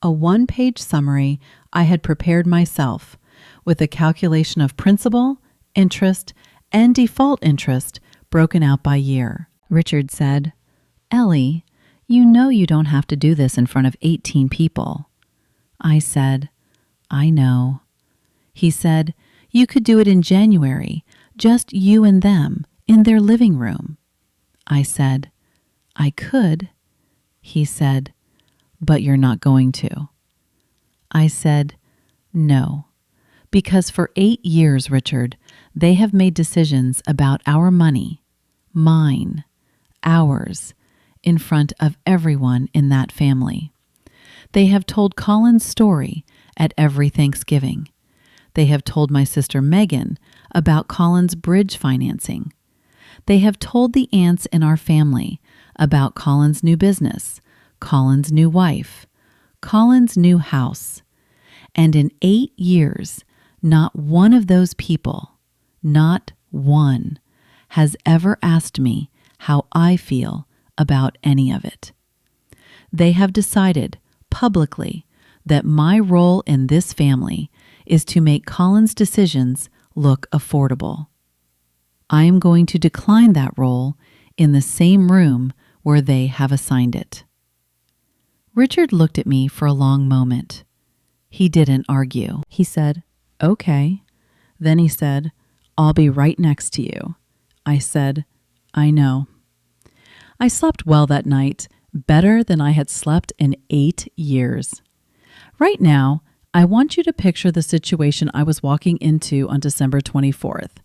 a one-page summary I had prepared myself with a calculation of principal, interest, and default interest broken out by year. Richard said, "Ellie, you know you don't have to do this in front of 18 people." I said, "I know." He said, "You could do it in January, just you and them, in their living room." I said, "I could." He said, "But you're not going to." I said, "No, because for 8 years, Richard, they have made decisions about our money, mine, ours, in front of everyone in that family. They have told Colin's story at every Thanksgiving. They have told my sister Megan about Colin's bridge financing. They have told the aunts in our family about Colin's new business, Colin's new wife, Colin's new house. And in 8 years, not one of those people, not one, has ever asked me how I feel about any of it. They have decided publicly that my role in this family is to make Colin's decisions look affordable. I am going to decline that role in the same room where they have assigned it." Richard looked at me for a long moment. He didn't argue. He said, "Okay." Then he said, "I'll be right next to you." I said, "I know." I slept well that night, better than I had slept in 8 years. Right now, I want you to picture the situation I was walking into on December 24th.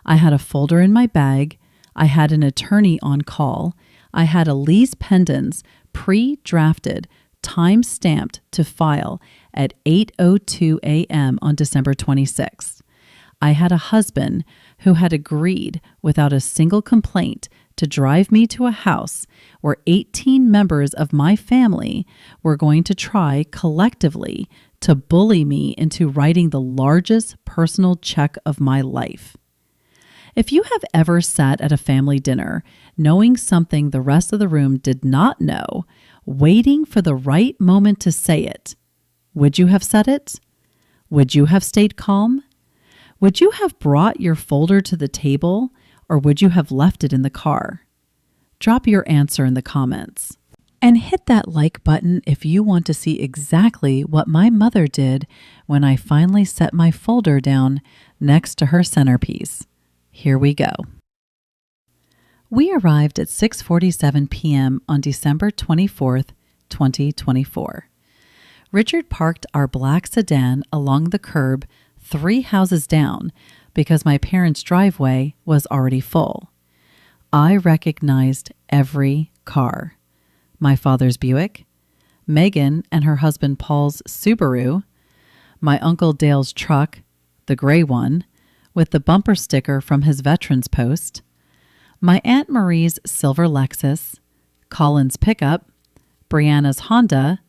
I had a folder in my bag. I had an attorney on call. I had a lease pendens pre-drafted, time-stamped to file at 8:02 a.m. on December 26th. I had a husband who had agreed without a single complaint to drive me to a house where 18 members of my family were going to try collectively to bully me into writing the largest personal check of my life. If you have ever sat at a family dinner knowing something the rest of the room did not know, waiting for the right moment to say it, would you have said it? Would you have stayed calm? Would you have brought your folder to the table, or would you have left it in the car? Drop your answer in the comments. And hit that like button if you want to see exactly what my mother did when I finally set my folder down next to her centerpiece. Here we go. We arrived at 6:47 p.m. on December 24th, 2024. Richard parked our black sedan along the curb 3 houses down because my parents' driveway was already full. I recognized every car. My father's Buick, Megan and her husband Paul's Subaru, my Uncle Dale's truck, the gray one, with the bumper sticker from his veterans post, my Aunt Marie's silver Lexus, Colin's pickup, Brianna's Honda,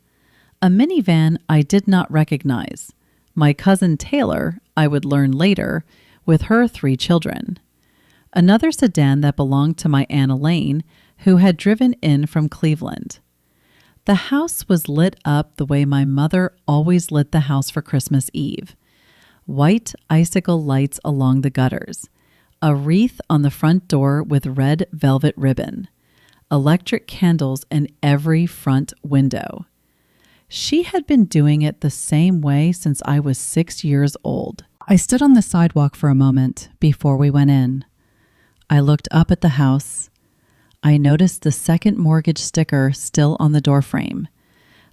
a minivan I did not recognize, my cousin Taylor, I would learn later, with her 3 children, another sedan that belonged to my Aunt Elaine, who had driven in from Cleveland. The house was lit up the way my mother always lit the house for Christmas Eve. White icicle lights along the gutters, a wreath on the front door with red velvet ribbon, electric candles in every front window. She had been doing it the same way since I was 6 years old. I stood on the sidewalk for a moment before we went in. I looked up at the house. I noticed the second mortgage sticker still on the doorframe,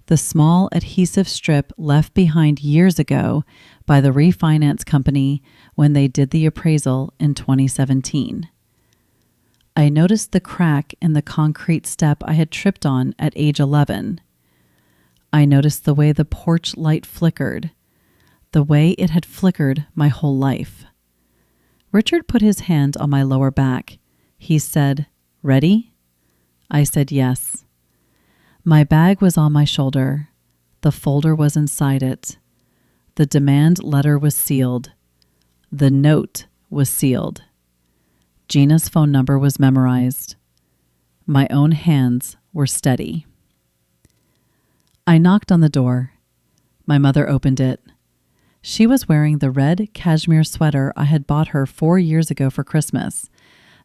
the small adhesive strip left behind years ago by the refinance company when they did the appraisal in 2017. I noticed the crack in the concrete step I had tripped on at age 11. I noticed the way the porch light flickered, the way it had flickered my whole life. Richard put his hand on my lower back. He said, "Ready?" I said yes. My bag was on my shoulder. The folder was inside it. The demand letter was sealed. The note was sealed. Gina's phone number was memorized. My own hands were steady. I knocked on the door. My mother opened it. She was wearing the red cashmere sweater I had bought her 4 years ago for Christmas,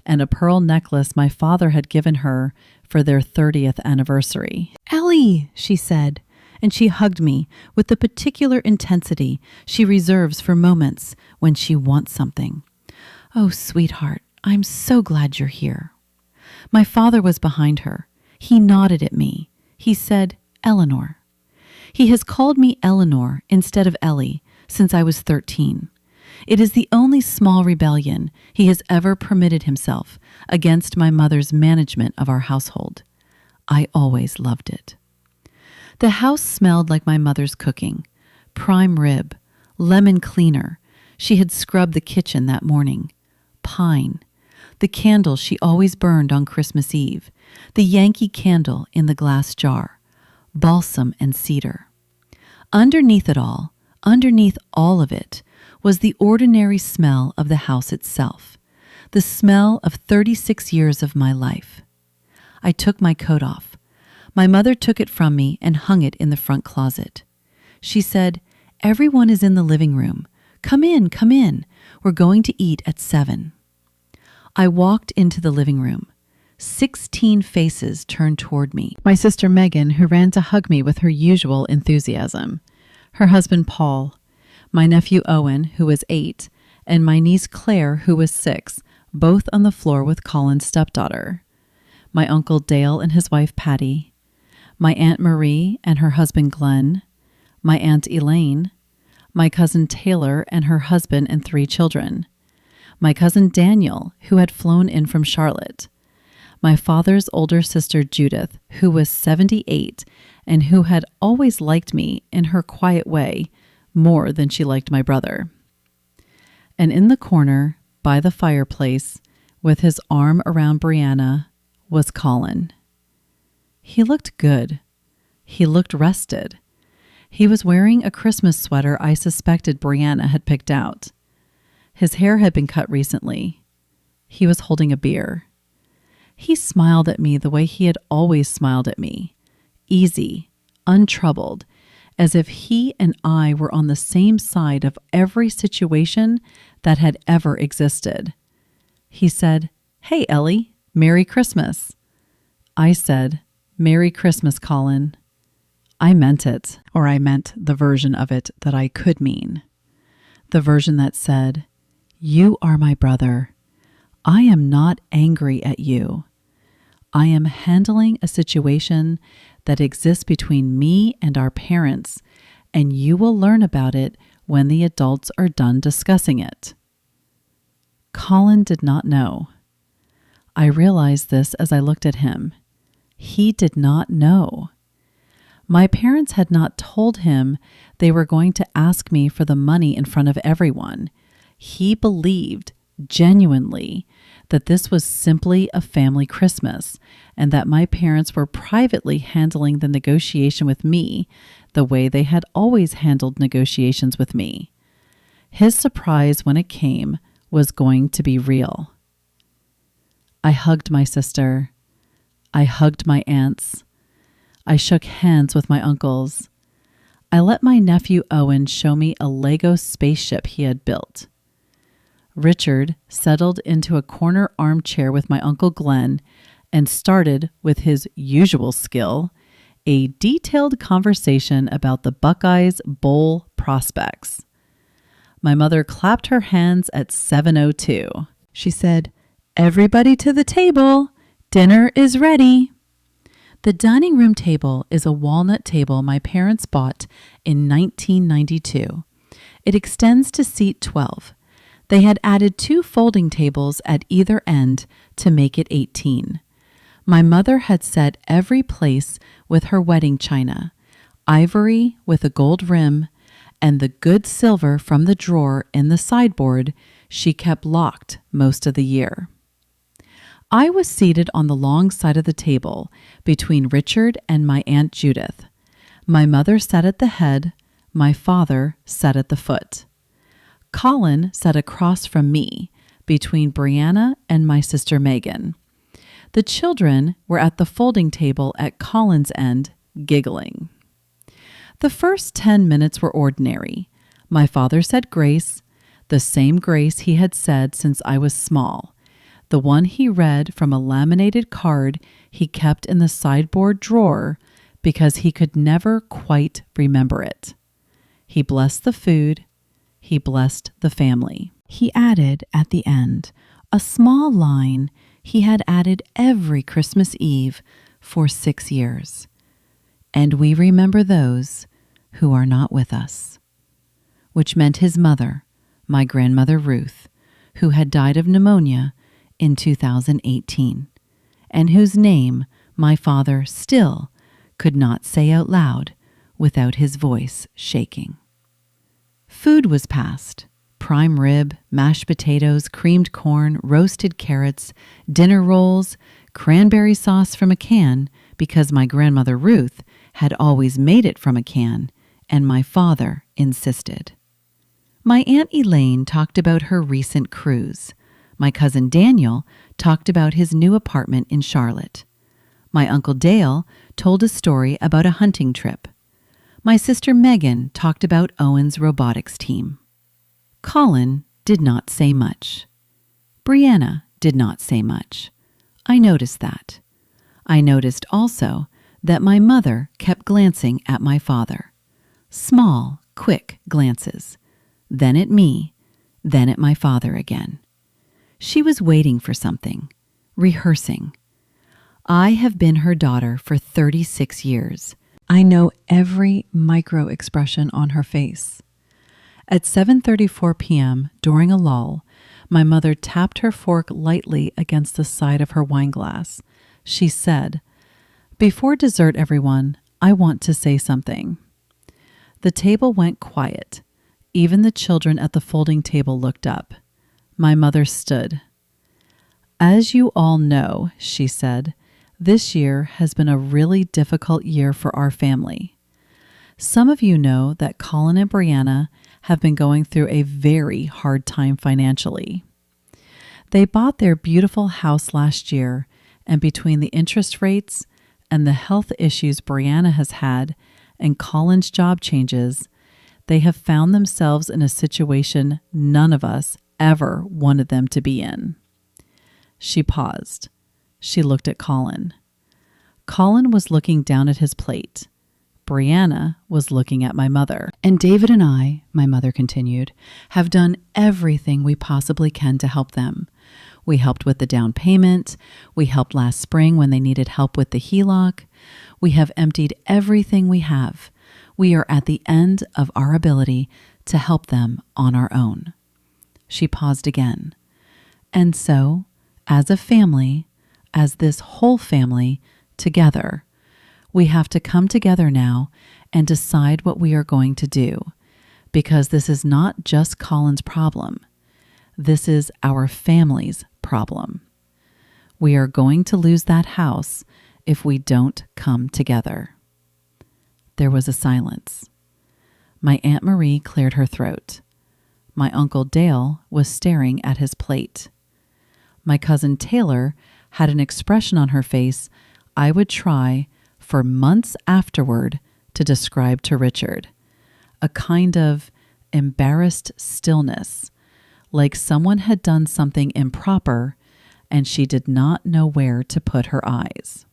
and a pearl necklace my father had given her for their 30th anniversary. "Ellie," she said, and she hugged me with the particular intensity she reserves for moments when she wants something. "Oh, sweetheart, I'm so glad you're here." My father was behind her. He nodded at me. He said, "Eleanor." He has called me Eleanor instead of Ellie since I was 13. It is the only small rebellion he has ever permitted himself against my mother's management of our household. I always loved it. The house smelled like my mother's cooking, prime rib, lemon cleaner. She had scrubbed the kitchen that morning. Pine, the candle she always burned on Christmas Eve, the Yankee candle in the glass jar, balsam and cedar. Underneath it all, underneath all of it, was the ordinary smell of the house itself, the smell of 36 years of my life. I took my coat off. My mother took it from me and hung it in the front closet. She said, "Everyone is in the living room. Come in, come in. We're going to eat at 7. I walked into the living room. 16 faces turned toward me. My sister Megan, who ran to hug me with her usual enthusiasm. Her husband Paul. My nephew Owen, who was 8, and my niece Claire, who was 6, both on the floor with Colin's stepdaughter. My Uncle Dale and his wife Patty. My Aunt Marie and her husband Glenn. My Aunt Elaine. My cousin Taylor and her husband and 3 children. My cousin Daniel, who had flown in from Charlotte. My father's older sister Judith, who was 78 and who had always liked me in her quiet way more than she liked my brother. And in the corner, by the fireplace, with his arm around Brianna, was Colin. He looked good. He looked rested. He was wearing a Christmas sweater I suspected Brianna had picked out. His hair had been cut recently. He was holding a beer. He smiled at me the way he had always smiled at me, easy, untroubled, as if he and I were on the same side of every situation that had ever existed. He said, "Hey, Ellie, Merry Christmas." I said, "Merry Christmas, Colin." I meant it, or I meant the version of it that I could mean. The version that said, "You are my brother. I am not angry at you. I am handling a situation that exists between me and our parents, and you will learn about it when the adults are done discussing it." Colin did not know. I realized this as I looked at him. He did not know. My parents had not told him they were going to ask me for the money in front of everyone. He believed, genuinely, that this was simply a family Christmas and that my parents were privately handling the negotiation with me the way they had always handled negotiations with me. His surprise when it came was going to be real. I hugged my sister. I hugged my aunts. I shook hands with my uncles. I let my nephew Owen show me a Lego spaceship he had built. Richard settled into a corner armchair with my Uncle Glenn and started, with his usual skill, a detailed conversation about the Buckeyes bowl prospects. My mother clapped her hands at 7:02. She said, "Everybody to the table. Dinner is ready." The dining room table is a walnut table my parents bought in 1992. It extends to seat 12. They had added 2 folding tables at either end to make it 18. My mother had set every place with her wedding china, ivory with a gold rim, and the good silver from the drawer in the sideboard she kept locked most of the year. I was seated on the long side of the table between Richard and my Aunt Judith. My mother sat at the head, my father sat at the foot. Colin sat across from me, between Brianna and my sister Megan. The children were at the folding table at Colin's end, giggling. The first 10 minutes were ordinary. My father said grace, the same grace he had said since I was small, the one he read from a laminated card he kept in the sideboard drawer because he could never quite remember it. He blessed the food. He blessed the family. He added at the end a small line he had added every Christmas Eve for 6 years. "And we remember those who are not with us," which meant his mother, my grandmother Ruth, who had died of pneumonia in 2018, and whose name my father still could not say out loud without his voice shaking. Food was passed. Prime rib, mashed potatoes, creamed corn, roasted carrots, dinner rolls, cranberry sauce from a can because my grandmother Ruth had always made it from a can, and my father insisted. My Aunt Elaine talked about her recent cruise. My cousin Daniel talked about his new apartment in Charlotte. My Uncle Dale told a story about a hunting trip. My sister Megan talked about Owen's robotics team. Colin did not say much. Brianna did not say much. I noticed that. I noticed also that my mother kept glancing at my father. Small, quick glances. Then at me, then at my father again. She was waiting for something, rehearsing. I have been her daughter for 36 years. I know every micro expression on her face. At 7:34 p.m., during a lull, my mother tapped her fork lightly against the side of her wineglass. She said, "Before dessert, everyone, I want to say something." The table went quiet. Even the children at the folding table looked up. My mother stood. "As you all know," she said, "this year has been a really difficult year for our family. Some of you know that Colin and Brianna have been going through a very hard time financially. They bought their beautiful house last year, and between the interest rates and the health issues Brianna has had and Colin's job changes, they have found themselves in a situation none of us ever wanted them to be in." She paused. She looked at Colin. Colin was looking down at his plate. Brianna was looking at my mother. And David and I, my mother continued, have done everything we possibly can to help them. We helped with the down payment. We helped last spring when they needed help with the HELOC. We have emptied everything we have. We are at the end of our ability to help them on our own. She paused again. And so, as a family, as this whole family, together, we have to come together now and decide what we are going to do, because this is not just Colin's problem. This is our family's problem. We are going to lose that house if we don't come together. There was a silence. My Aunt Marie cleared her throat. My Uncle Dale was staring at his plate. My cousin Taylor had an expression on her face I would try for months afterward to describe to Richard, a kind of embarrassed stillness, like someone had done something improper and she did not know where to put her eyes.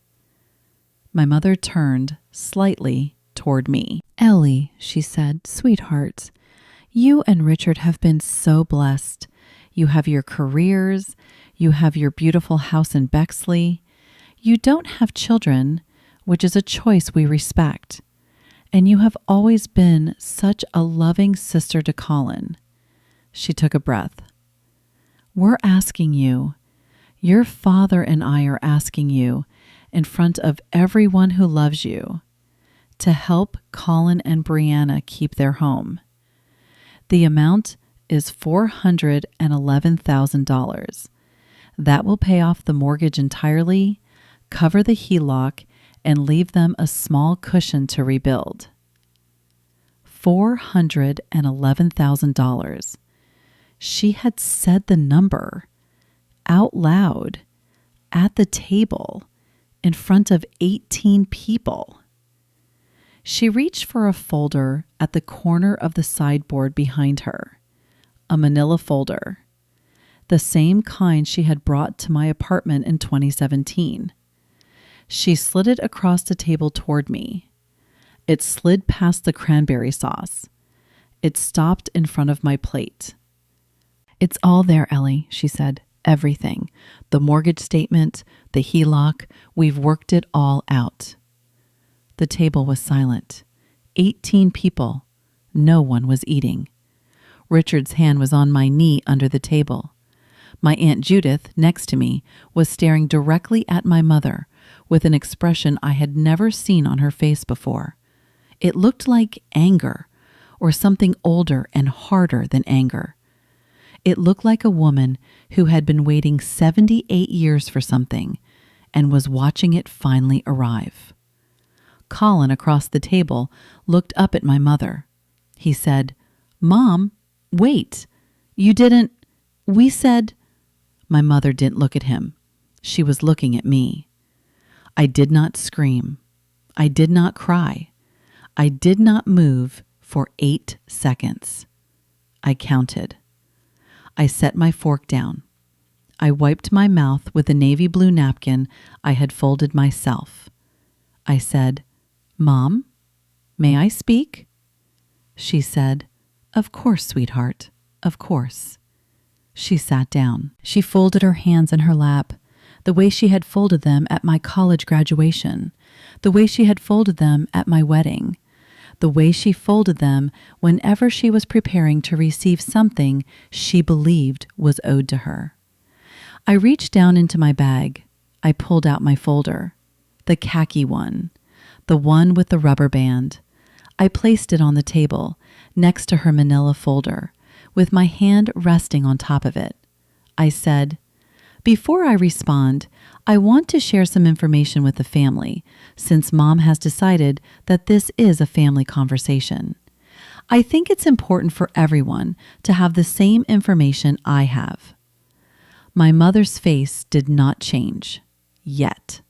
My mother turned slightly toward me. "Ellie," she said, "sweetheart, you and Richard have been so blessed. You have your careers. You have your beautiful house in Bexley. You don't have children, which is a choice we respect. And you have always been such a loving sister to Colin." She took a breath. "We're asking you, your father and I are asking you, in front of everyone who loves you, to help Colin and Brianna keep their home. The amount is $411,000. That will pay off the mortgage entirely, cover the HELOC, and leave them a small cushion to rebuild." $411,000. She had said the number out loud at the table in front of 18 people. She reached for a folder at the corner of the sideboard behind her, a manila folder, the same kind she had brought to my apartment in 2017. She slid it across the table toward me. It slid past the cranberry sauce. It stopped in front of my plate. "It's all there, Ellie," she said. "Everything. The mortgage statement, the HELOC, we've worked it all out." The table was silent. 18 people. No one was eating. Richard's hand was on my knee under the table. My Aunt Judith, next to me, was staring directly at my mother with an expression I had never seen on her face before. It looked like anger, or something older and harder than anger. It looked like a woman who had been waiting 78 years for something and was watching it finally arrive. Colin, across the table, looked up at my mother. He said, "Mom, wait. You didn't... We said..." My mother didn't look at him. She was looking at me. I did not scream. I did not cry. I did not move for 8 seconds. I counted. I set my fork down. I wiped my mouth with a navy blue napkin I had folded myself. I said, "Mom, may I speak?" She said, "Of course, sweetheart, of course." She sat down. She folded her hands in her lap, the way she had folded them at my college graduation, the way she had folded them at my wedding, the way she folded them whenever she was preparing to receive something she believed was owed to her. I reached down into my bag. I pulled out my folder, the khaki one, the one with the rubber band. I placed it on the table next to her manila folder, with my hand resting on top of it. I said, "Before I respond, I want to share some information with the family, since Mom has decided that this is a family conversation. I think it's important for everyone to have the same information I have." My mother's face did not change. Yet.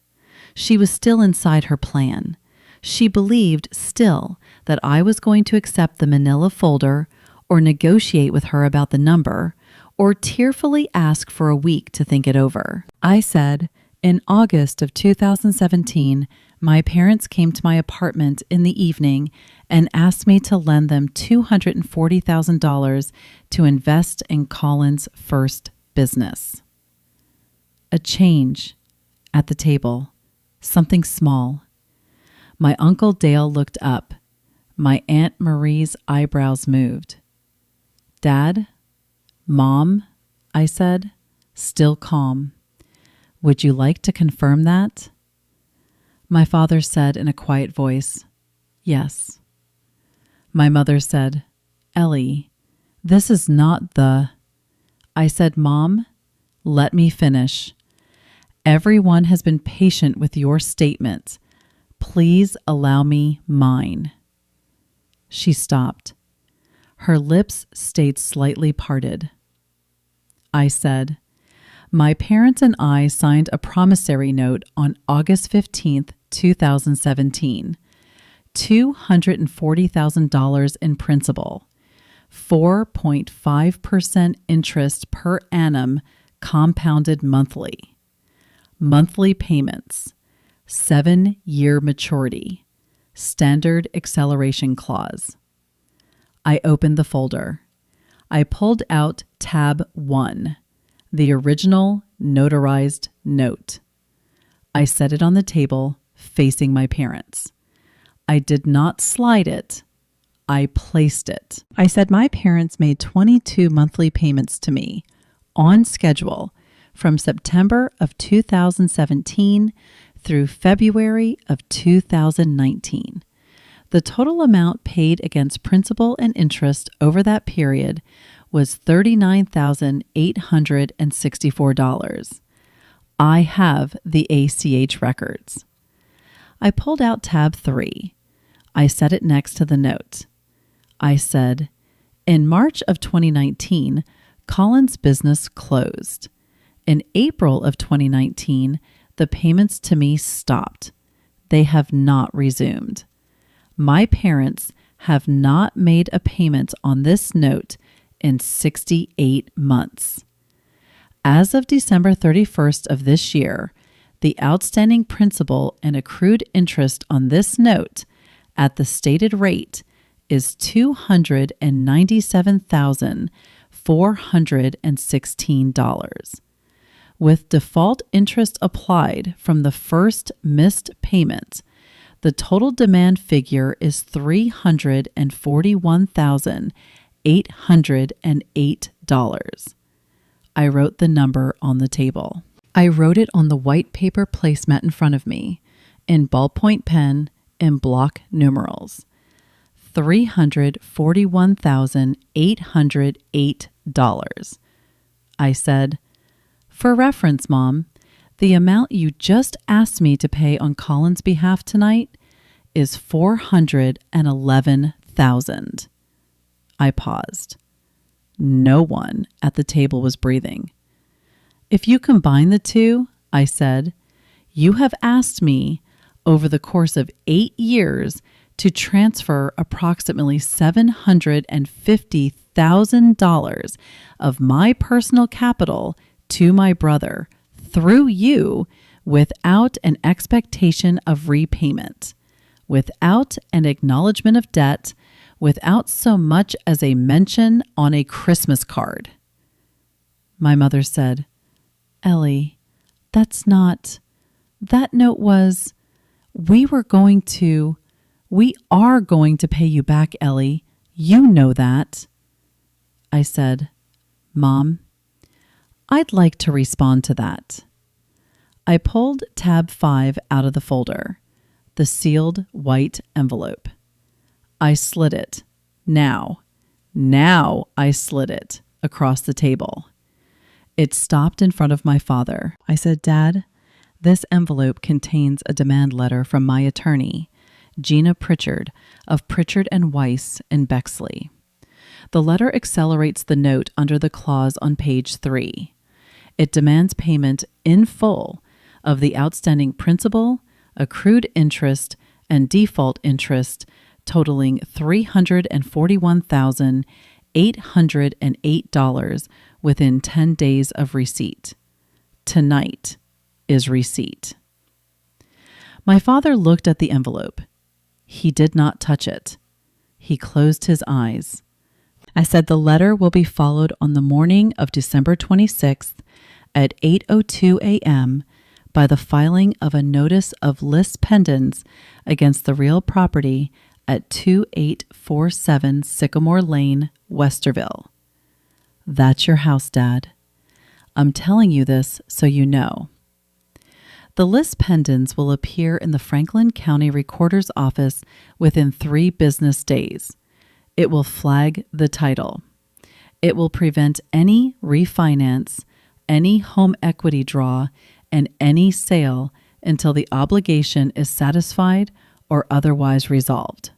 She was still inside her plan. She believed still that I was going to accept the manila folder or negotiate with her about the number, or tearfully ask for a week to think it over. I said, In August of 2017, my parents came to my apartment in the evening and asked me to lend them $240,000 to invest in Colin's first business. A change at the table, something small. My Uncle Dale looked up. My Aunt Marie's eyebrows moved. Dad? Mom? I said, still calm. Would you like to confirm that? My father said in a quiet voice, yes. My mother said, Ellie, this is not the... I said, Mom, let me finish. Everyone has been patient with your statement. Please allow me mine. She stopped. Her lips stayed slightly parted. I said, my parents and I signed a promissory note on August 15th, 2017. $240,000 in principal, 4.5% interest per annum compounded monthly. Monthly payments, 7-year maturity, standard acceleration clause. I opened the folder. I pulled out tab 1, the original notarized note. I set it on the table, facing my parents. I did not slide it. I placed it. I said my parents made 22 monthly payments to me, on schedule, from September of 2017 through February of 2019. The total amount paid against principal and interest over that period was $39,864. I have the ACH records. I pulled out tab 3. I set it next to the note. I said, in March of 2019, Colin's business closed. In April of 2019, the payments to me stopped. They have not resumed. My parents have not made a payment on this note in 68 months. As of December 31st of this year, the outstanding principal and accrued interest on this note at the stated rate is $297,416. With default interest applied from the first missed payment, the total demand figure is $341,808. I wrote the number on the table. I wrote it on the white paper placemat in front of me, in ballpoint pen and block numerals. $341,808. I said, for reference, Mom, the amount you just asked me to pay on Colin's behalf tonight is $411,000. I paused. No one at the table was breathing. If you combine the two, I said, you have asked me over the course of 8 years to transfer approximately $750,000 of my personal capital to my brother through you without an expectation of repayment, without an acknowledgement of debt, without so much as a mention on a Christmas card. My mother said, Ellie, that's not, that note was, we are going to pay you back, Ellie. You know that. I said, Mom, I'd like to respond to that. I pulled tab 5 out of the folder, the sealed white envelope. I slid it. Now I slid it across the table. It stopped in front of my father. I said, Dad, this envelope contains a demand letter from my attorney, Gina Pritchard of Pritchard and Weiss in Bexley. The letter accelerates the note under the clause on page 3. It demands payment in full of the outstanding principal, accrued interest, and default interest totaling $341,808 within 10 days of receipt. Tonight, is receipt. My father looked at the envelope. He did not touch it. He closed his eyes. I said the letter will be followed on the morning of December 26th at 8:02 a.m. by the filing of a notice of lis pendens against the real property at 2847 Sycamore Lane, Westerville. That's your house, Dad. I'm telling you this so you know. The lis pendens will appear in the Franklin County Recorder's Office within 3 business days. It will flag the title. It will prevent any refinance, any home equity draw, and any sale until the obligation is satisfied or otherwise resolved.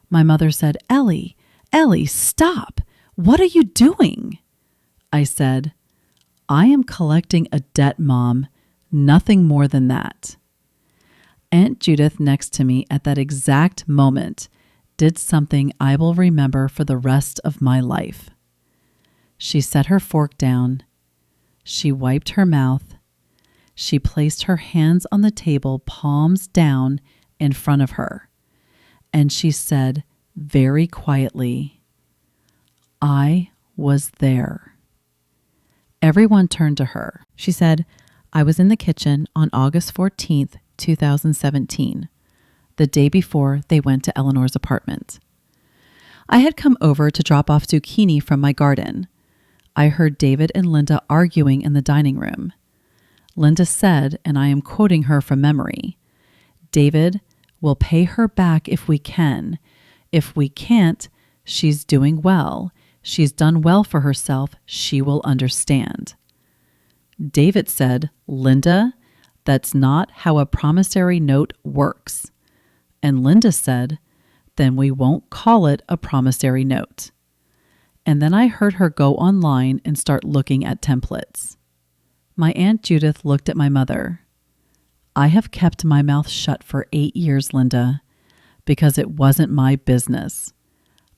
My mother said, Ellie, stop. What are you doing? I said, I am collecting a debt, Mom. Nothing more than that. Aunt Judith next to me at that exact moment did something I will remember for the rest of my life. She set her fork down. She wiped her mouth. She placed her hands on the table, palms down in front of her. And she said very quietly, I was there. Everyone turned to her. She said, I was in the kitchen on August 14th, 2017, the day before they went to Eleanor's apartment. I had come over to drop off zucchini from my garden. I heard David and Linda arguing in the dining room. Linda said, and I am quoting her from memory, David, we'll pay her back if we can. If we can't, she's doing well. She's done well for herself. She will understand. David said, Linda, that's not how a promissory note works. And Linda said, then we won't call it a promissory note. And then I heard her go online and start looking at templates. My Aunt Judith looked at my mother. I have kept my mouth shut for 8 years, Linda, because it wasn't my business.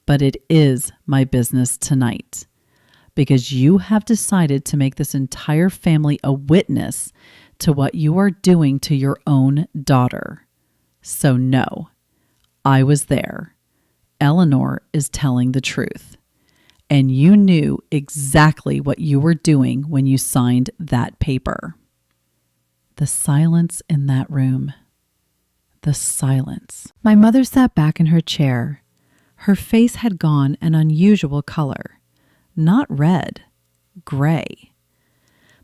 But it is my business tonight, because you have decided to make this entire family a witness to what you are doing to your own daughter. So no, I was there. Eleanor is telling the truth. And you knew exactly what you were doing when you signed that paper. The silence in that room. The silence. My mother sat back in her chair. Her face had gone an unusual color. Not red, gray.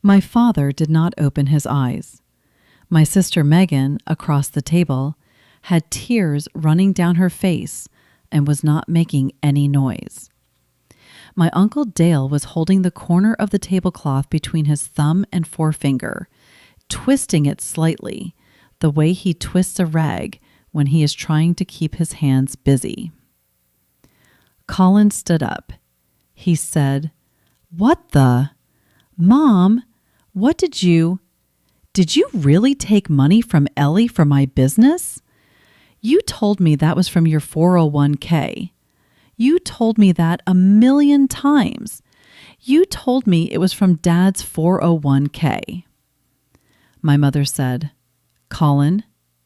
My father did not open his eyes. My sister Megan, across the table, had tears running down her face and was not making any noise. My Uncle Dale was holding the corner of the tablecloth between his thumb and forefinger, twisting it slightly, the way he twists a rag when he is trying to keep his hands busy. Colin stood up. He said, What the? Mom, what did you really take money from Ellie for my business? You told me that was from your 401k. You told me that 1,000,000 times. You told me it was from Dad's 401k. My mother said, Colin,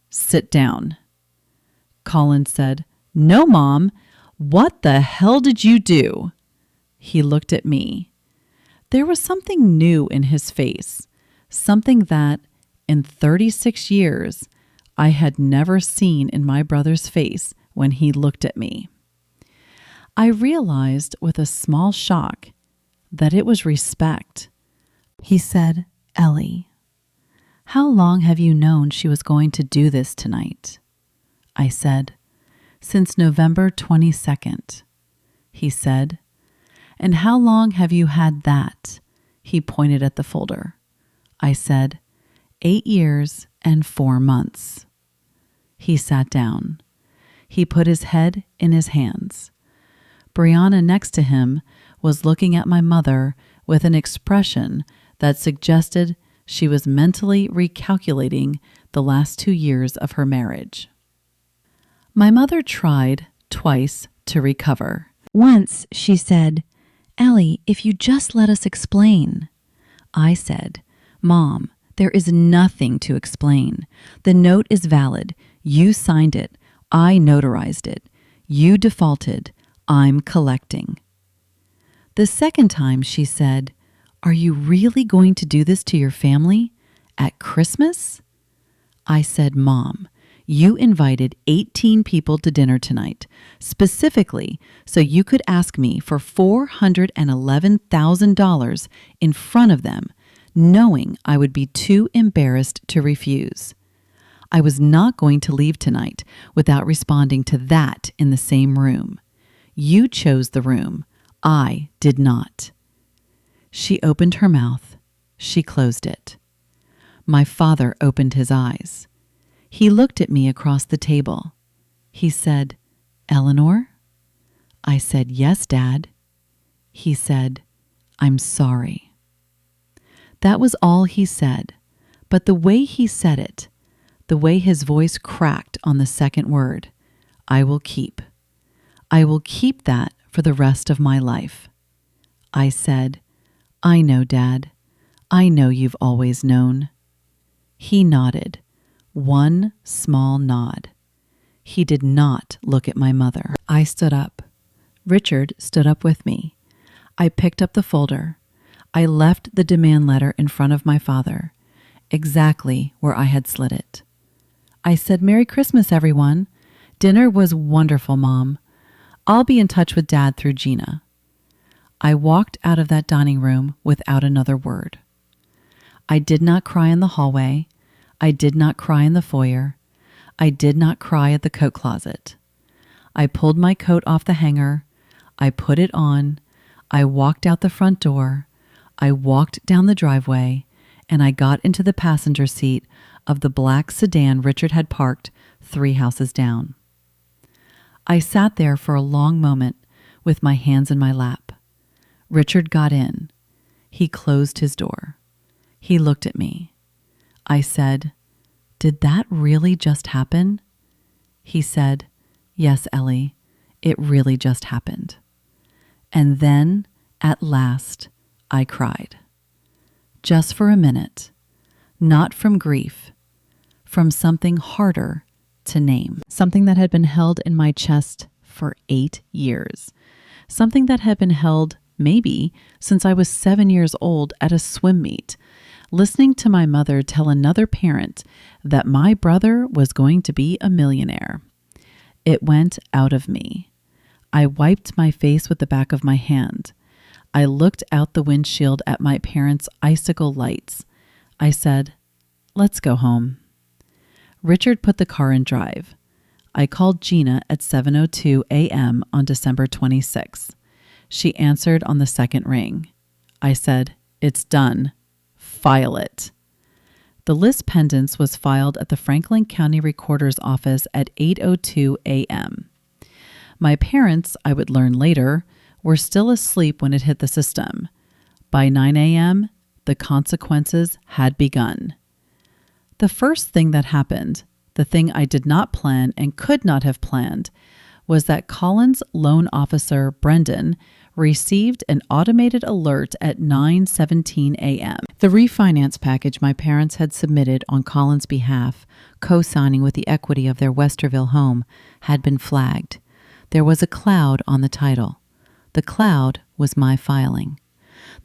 sit down. Colin said, No, Mom. What the hell did you do? He looked at me. There was something new in his face, something that, in 36 years, I had never seen in my brother's face when he looked at me. I realized with a small shock that it was respect. He said, Ellie, how long have you known she was going to do this tonight? I said, since November 22nd. He said, and how long have you had that? He pointed at the folder. I said, 8 years and 4 months. He sat down. He put his head in his hands. Brianna next to him was looking at my mother with an expression that suggested she was mentally recalculating the last 2 years of her marriage. My mother tried twice to recover. Once she said, Ellie, if you just let us explain. I said, Mom, There is nothing to explain. The note is valid. You signed it. I notarized it. You defaulted. I'm collecting. The second time she said, "Are you really going to do this to your family? At Christmas?" I said, "Mom, you invited 18 people to dinner tonight, specifically so you could ask me for $411,000 in front of them, knowing I would be too embarrassed to refuse. I was not going to leave tonight without responding to that in the same room. You chose the room. I did not." She opened her mouth. She closed it. My father opened his eyes. He looked at me across the table. He said, "Eleanor?" I said, "Yes, Dad." He said, "I'm sorry." That was all he said, but the way he said it, the way his voice cracked on the second word, I will keep. I will keep that for the rest of my life. I said, "I know, Dad. I know you've always known." He nodded, one small nod. He did not look at my mother. I stood up. Richard stood up with me. I picked up the folder. I left the demand letter in front of my father, exactly where I had slid it. I said, "Merry Christmas, everyone. Dinner was wonderful, Mom. I'll be in touch with Dad through Gina." I walked out of that dining room without another word. I did not cry in the hallway. I did not cry in the foyer. I did not cry at the coat closet. I pulled my coat off the hanger. I put it on. I walked out the front door. I walked down the driveway, and I got into the passenger seat of the black sedan Richard had parked 3 houses down. I sat there for a long moment with my hands in my lap. Richard got in. He closed his door. He looked at me. I said, "Did that really just happen?" He said, "Yes, Ellie, it really just happened." And then, at last, I cried. Just for a minute. Not from grief. From something harder to name. Something that had been held in my chest for 8 years. Something that had been held, maybe, since I was 7 years old at a swim meet, listening to my mother tell another parent that my brother was going to be a millionaire. It went out of me. I wiped my face with the back of my hand. I looked out the windshield at my parents' icicle lights. I said, "Let's go home." Richard put the car in drive. I called Gina at 7:02 a.m. on December 26th. She answered on the second ring. I said, "It's done. File it." The list pendens was filed at the Franklin County Recorder's Office at 8:02 a.m. My parents, I would learn later, were still asleep when it hit the system. By 9 a.m., the consequences had begun. The first thing that happened, the thing I did not plan and could not have planned, was that Colin's loan officer, Brendan, received an automated alert at 9:17 a.m. The refinance package my parents had submitted on Colin's behalf, co-signing with the equity of their Westerville home, had been flagged. There was a cloud on the title. The cloud was my filing.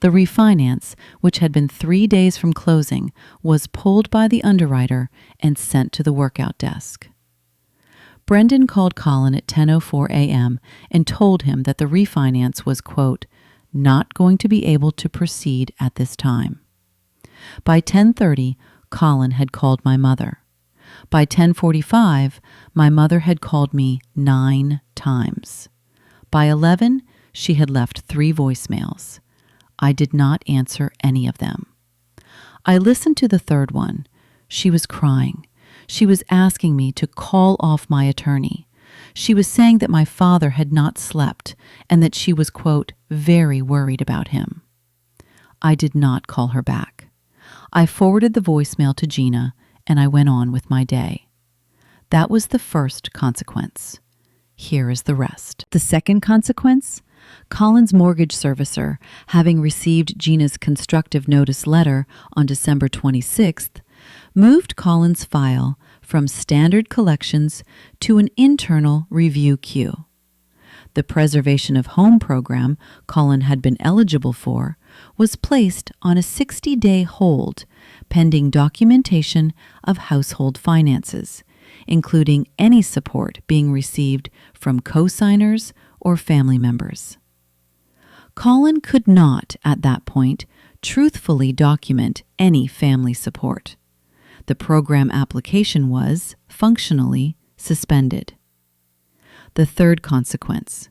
The refinance, which had been 3 days from closing, was pulled by the underwriter and sent to the workout desk. Brendan called Colin at 10:04 a.m. and told him that the refinance was, quote, "not going to be able to proceed at this time." By 10:30, Colin had called my mother. By 10:45, my mother had called me 9 times. By 11, she had left 3 voicemails. I did not answer any of them. I listened to the third one. She was crying. She was asking me to call off my attorney. She was saying that my father had not slept and that she was, quote, "very worried about him." I did not call her back. I forwarded the voicemail to Gina and I went on with my day. That was the first consequence. Here is the rest. The second consequence, Colin's mortgage servicer, having received Gina's constructive notice letter on December 26th, moved Colin's file from standard collections to an internal review queue. The preservation of home program Colin had been eligible for was placed on a 60-day hold pending documentation of household finances, including any support being received from co-signers or family members. Colin could not, at that point, truthfully document any family support. The program application was, functionally, suspended. The third consequence.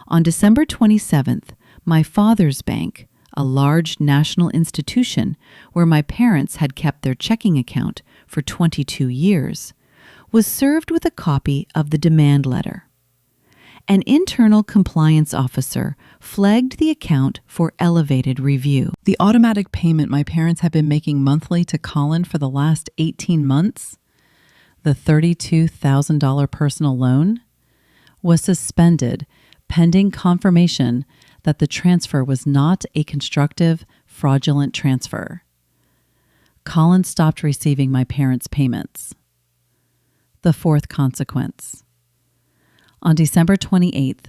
On December 27th, my father's bank, a large national institution where my parents had kept their checking account for 22 years, was served with a copy of the demand letter. An internal compliance officer flagged the account for elevated review. The automatic payment my parents had been making monthly to Colin for the last 18 months, the $32,000 personal loan, was suspended pending confirmation that the transfer was not a constructive, fraudulent transfer. Colin stopped receiving my parents' payments. The fourth consequence. On December 28th,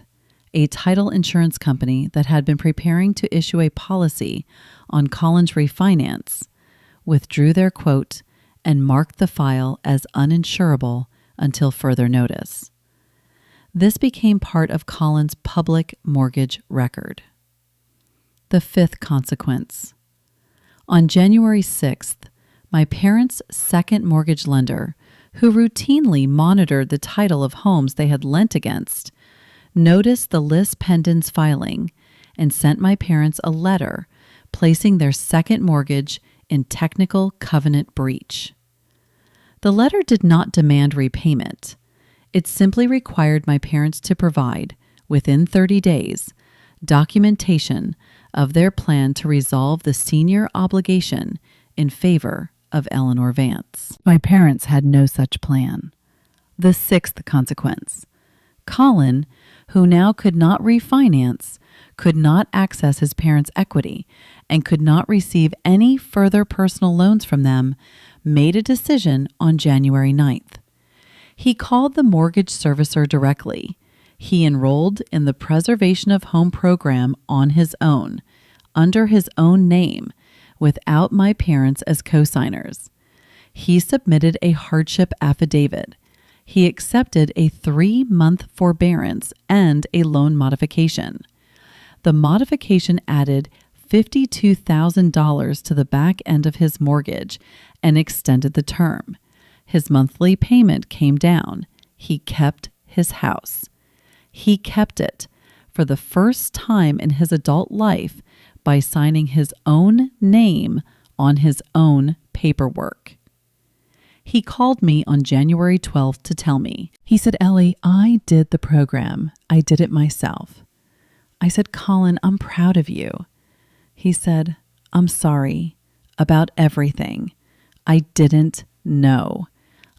a title insurance company that had been preparing to issue a policy on Colin's refinance withdrew their quote and marked the file as uninsurable until further notice. This became part of Colin's public mortgage record. The fifth consequence. On January 6th, my parents' second mortgage lender, who routinely monitored the title of homes they had lent against, noticed the lis pendens filing and sent my parents a letter placing their second mortgage in technical covenant breach. The letter did not demand repayment. It simply required my parents to provide, within 30 days, documentation of their plan to resolve the senior obligation in favor of Eleanor Vance. My parents had no such plan. The sixth consequence. Colin, who now could not refinance, could not access his parents' equity, and could not receive any further personal loans from them, made a decision on January 9th. He called the mortgage servicer directly. He enrolled in the preservation of home program on his own, under his own name, without my parents as co-signers. He submitted a hardship affidavit. He accepted a 3-month forbearance and a loan modification. The modification added $52,000 to the back end of his mortgage and extended the term. His monthly payment came down. He kept his house. He kept it for the first time in his adult life by signing his own name on his own paperwork. He called me on January 12th to tell me. He said, "Ellie, I did the program. I did it myself." I said, "Colin, I'm proud of you." He said, "I'm sorry about everything. I didn't know.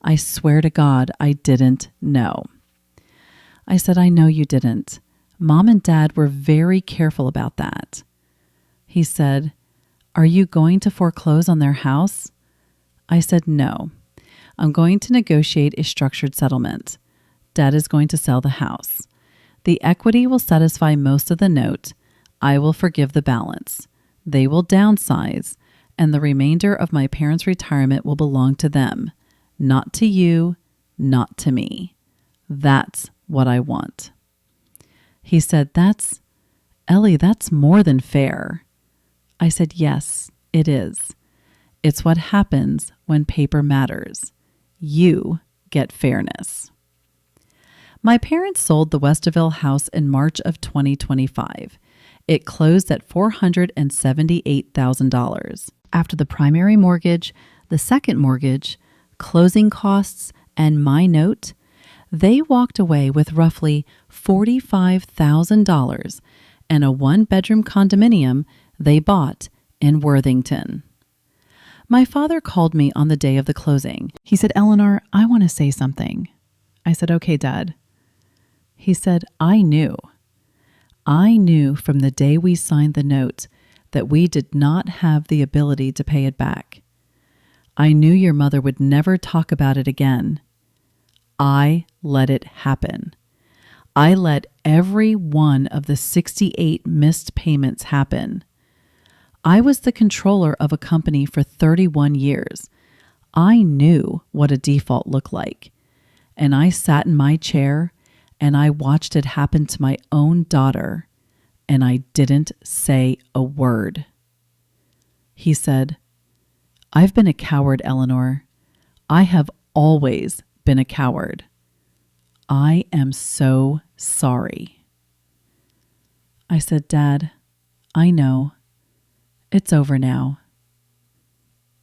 I swear to God, I didn't know." I said, "I know you didn't. Mom and Dad were very careful about that." He said, "Are you going to foreclose on their house?" I said, "No. I'm going to negotiate a structured settlement. Dad is going to sell the house. The equity will satisfy most of the note. I will forgive the balance. They will downsize, and the remainder of my parents' retirement will belong to them. Not to you, not to me. That's what I want." He said, Ellie, that's more than fair." I said, "Yes, it is. It's what happens when paper matters. You get fairness." My parents sold the Westerville house in March of 2025. It closed at $478,000. After the primary mortgage, the second mortgage, closing costs, and my note, they walked away with roughly $45,000 and a 1-bedroom condominium they bought in Worthington. My father called me on the day of the closing. He said, "Eleanor, I want to say something." I said, "Okay, Dad." He said, "I knew. I knew from the day we signed the note that we did not have the ability to pay it back. I knew your mother would never talk about it again. I let it happen. I let every one of the 68 missed payments happen. I was the controller of a company for 31 years. I knew what a default looked like. And I sat in my chair and I watched it happen to my own daughter, and I didn't say a word. He said, "I've been a coward, Eleanor. I have always been a coward. I am so sorry." I said, "Dad, I know. It's over now."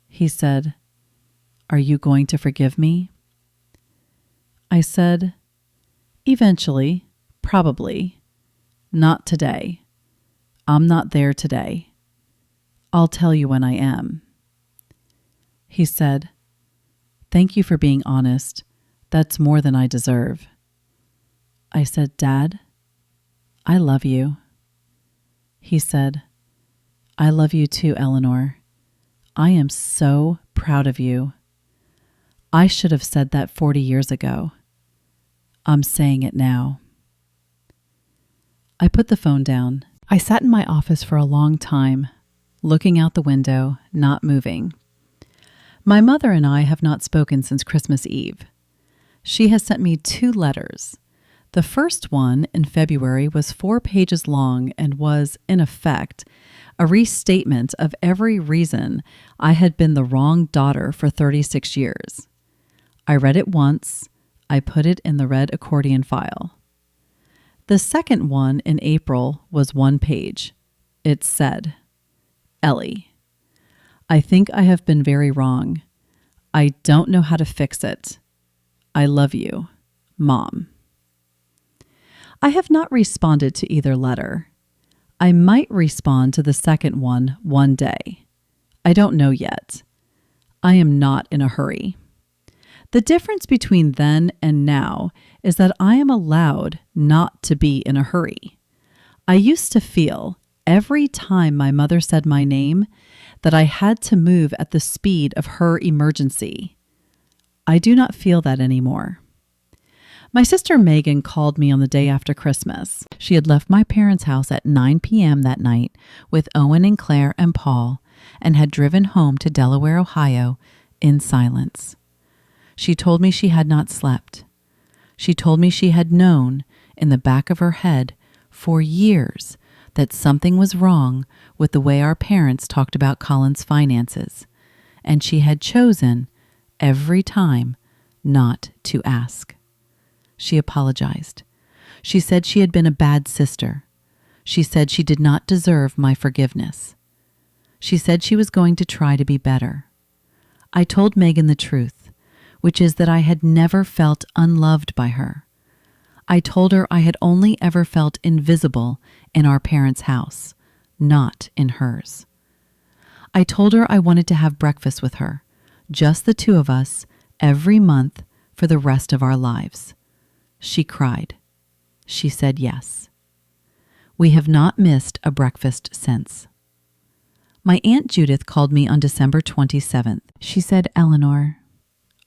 He said, "Are you going to forgive me?" I said, "Eventually, probably. Not today. I'm not there today. I'll tell you when I am." He said, "Thank you for being honest. That's more than I deserve." I said, "Dad, I love you." He said, "I love you too, Eleanor. I am so proud of you. I should have said that 40 years ago. I'm saying it now." I put the phone down. I sat in my office for a long time, looking out the window, not moving. My mother and I have not spoken since Christmas Eve. She has sent me 2 letters. The first one in February was 4 pages long and was, in effect, a restatement of every reason I had been the wrong daughter for 36 years. I read it once. I put it in the red accordion file. The second one in April was 1 page. It said, "Ellie, I think I have been very wrong. I don't know how to fix it. I love you, Mom." I have not responded to either letter. I might respond to the second one day. I don't know yet. I am not in a hurry. The difference between then and now is that I am allowed not to be in a hurry. I used to feel, every time my mother said my name, that I had to move at the speed of her emergency. I do not feel that anymore. My sister Megan called me on the day after Christmas. She had left my parents' house at 9 p.m. that night with Owen and Claire and Paul and had driven home to Delaware, Ohio, in silence. She told me she had not slept. She told me she had known, in the back of her head, for years, that something was wrong with the way our parents talked about Colin's finances, and she had chosen, every time, not to ask. She apologized. She said she had been a bad sister. She said she did not deserve my forgiveness. She said she was going to try to be better. I told Megan the truth, which is that I had never felt unloved by her. I told her I had only ever felt invisible in our parents' house, not in hers. I told her I wanted to have breakfast with her, just the 2 of us, every month for the rest of our lives. She cried. She said yes. We have not missed a breakfast since. My Aunt Judith called me on December 27th. She said, "Eleanor,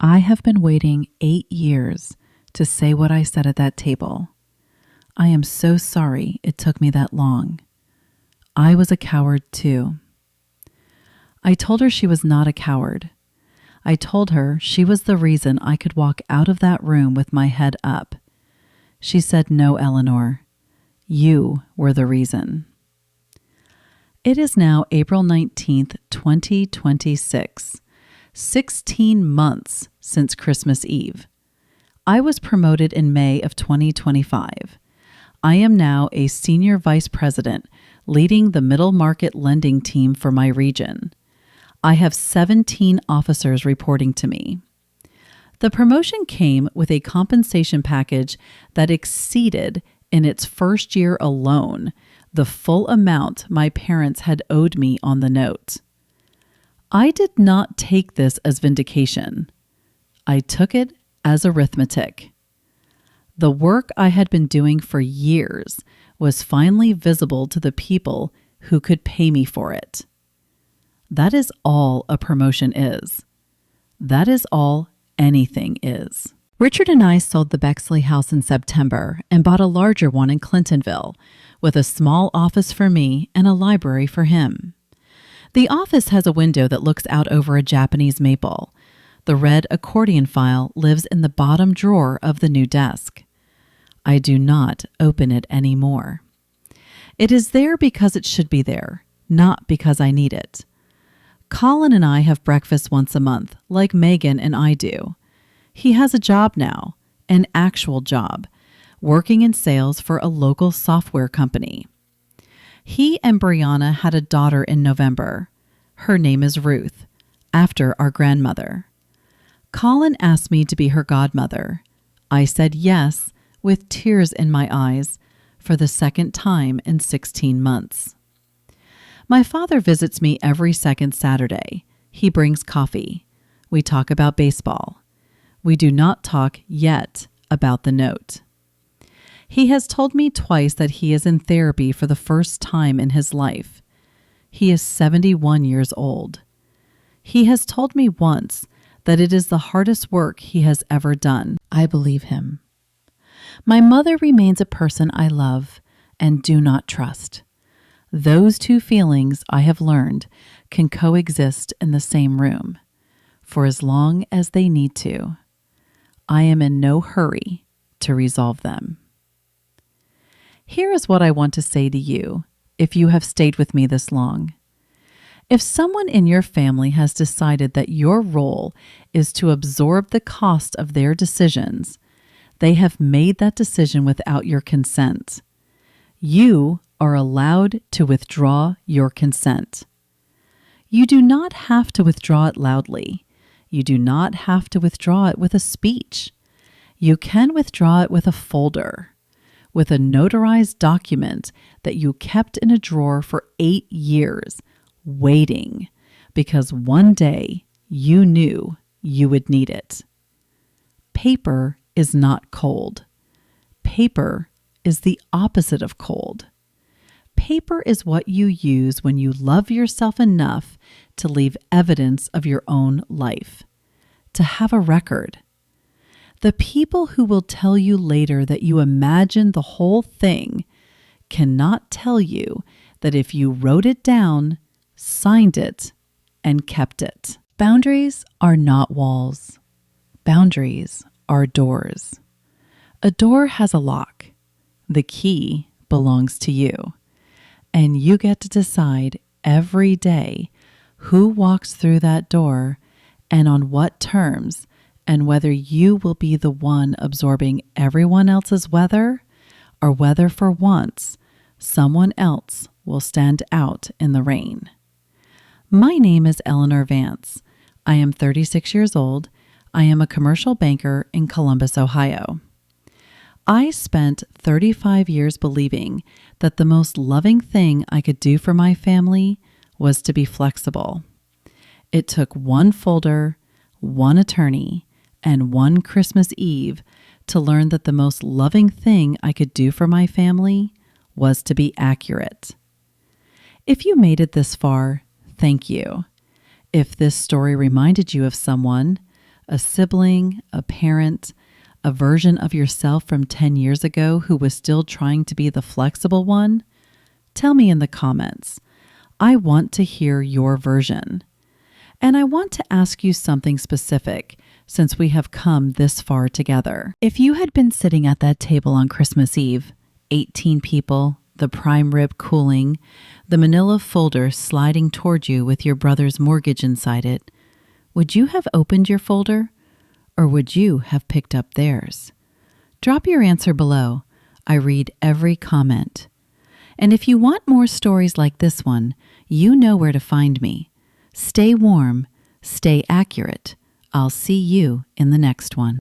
I have been waiting 8 years to say what I said at that table. I am so sorry it took me that long. I was a coward too." I told her she was not a coward. I told her she was the reason I could walk out of that room with my head up. She said, "No, Eleanor, you were the reason." It is now April 19th, 2026. 16 months since Christmas Eve. I was promoted in May of 2025. I am now a senior vice president leading the middle market lending team for my region. I have 17 officers reporting to me. The promotion came with a compensation package that exceeded, in its first year alone, the full amount my parents had owed me on the note. I did not take this as vindication. I took it as arithmetic. The work I had been doing for years was finally visible to the people who could pay me for it. That is all a promotion is. That is all anything is. Richard and I sold the Bexley house in September and bought a larger one in Clintonville, with a small office for me and a library for him. The office has a window that looks out over a Japanese maple. The red accordion file lives in the bottom drawer of the new desk. I do not open it anymore. It is there because it should be there, not because I need it. Colin and I have breakfast once a month, like Megan and I do. He has a job now, an actual job, working in sales for a local software company. He and Brianna had a daughter in November. Her name is Ruth, after our grandmother. Colin asked me to be her godmother. I said yes, with tears in my eyes, for the second time in 16 months. My father visits me every second Saturday. He brings coffee. We talk about baseball. We do not talk yet about the note. He has told me twice that he is in therapy for the first time in his life. He is 71 years old. He has told me once that it is the hardest work he has ever done. I believe him. My mother remains a person I love and do not trust. Those two feelings, I have learned, can coexist in the same room for as long as they need to. I am in no hurry to resolve them. Here is what I want to say to you, if you have stayed with me this long. If someone in your family has decided that your role is to absorb the cost of their decisions, they have made that decision without your consent. You are allowed to withdraw your consent. You do not have to withdraw it loudly. You do not have to withdraw it with a speech. You can withdraw it with a folder, with a notarized document that you kept in a drawer for 8 years, waiting, because one day you knew you would need it. Paper is not cold. Paper is the opposite of cold. Paper is what you use when you love yourself enough to leave evidence of your own life, to have a record. The people who will tell you later that you imagined the whole thing cannot tell you that if you wrote it down, signed it, and kept it. Boundaries are not walls. Boundaries are doors. A door has a lock. The key belongs to you. And you get to decide every day who walks through that door and on what terms, and whether you will be the one absorbing everyone else's weather, or whether for once someone else will stand out in the rain. My name is Eleanor Vance. I am 36 years old. I am a commercial banker in Columbus, Ohio. I spent 35 years believing that the most loving thing I could do for my family was to be flexible. It took one folder, one attorney, and one Christmas Eve to learn that the most loving thing I could do for my family was to be accurate. If you made it this far, thank you. If this story reminded you of someone, a sibling, a parent, a version of yourself from 10 years ago who was still trying to be the flexible one, tell me in the comments. I want to hear your version. And I want to ask you something specific since we have come this far together. If you had been sitting at that table on Christmas Eve, 18 people, the prime rib cooling, the manila folder sliding toward you with your brother's mortgage inside it, would you have opened your folder? Or would you have picked up theirs? Drop your answer below. I read every comment. And if you want more stories like this one, you know where to find me. Stay warm, stay accurate. I'll see you in the next one.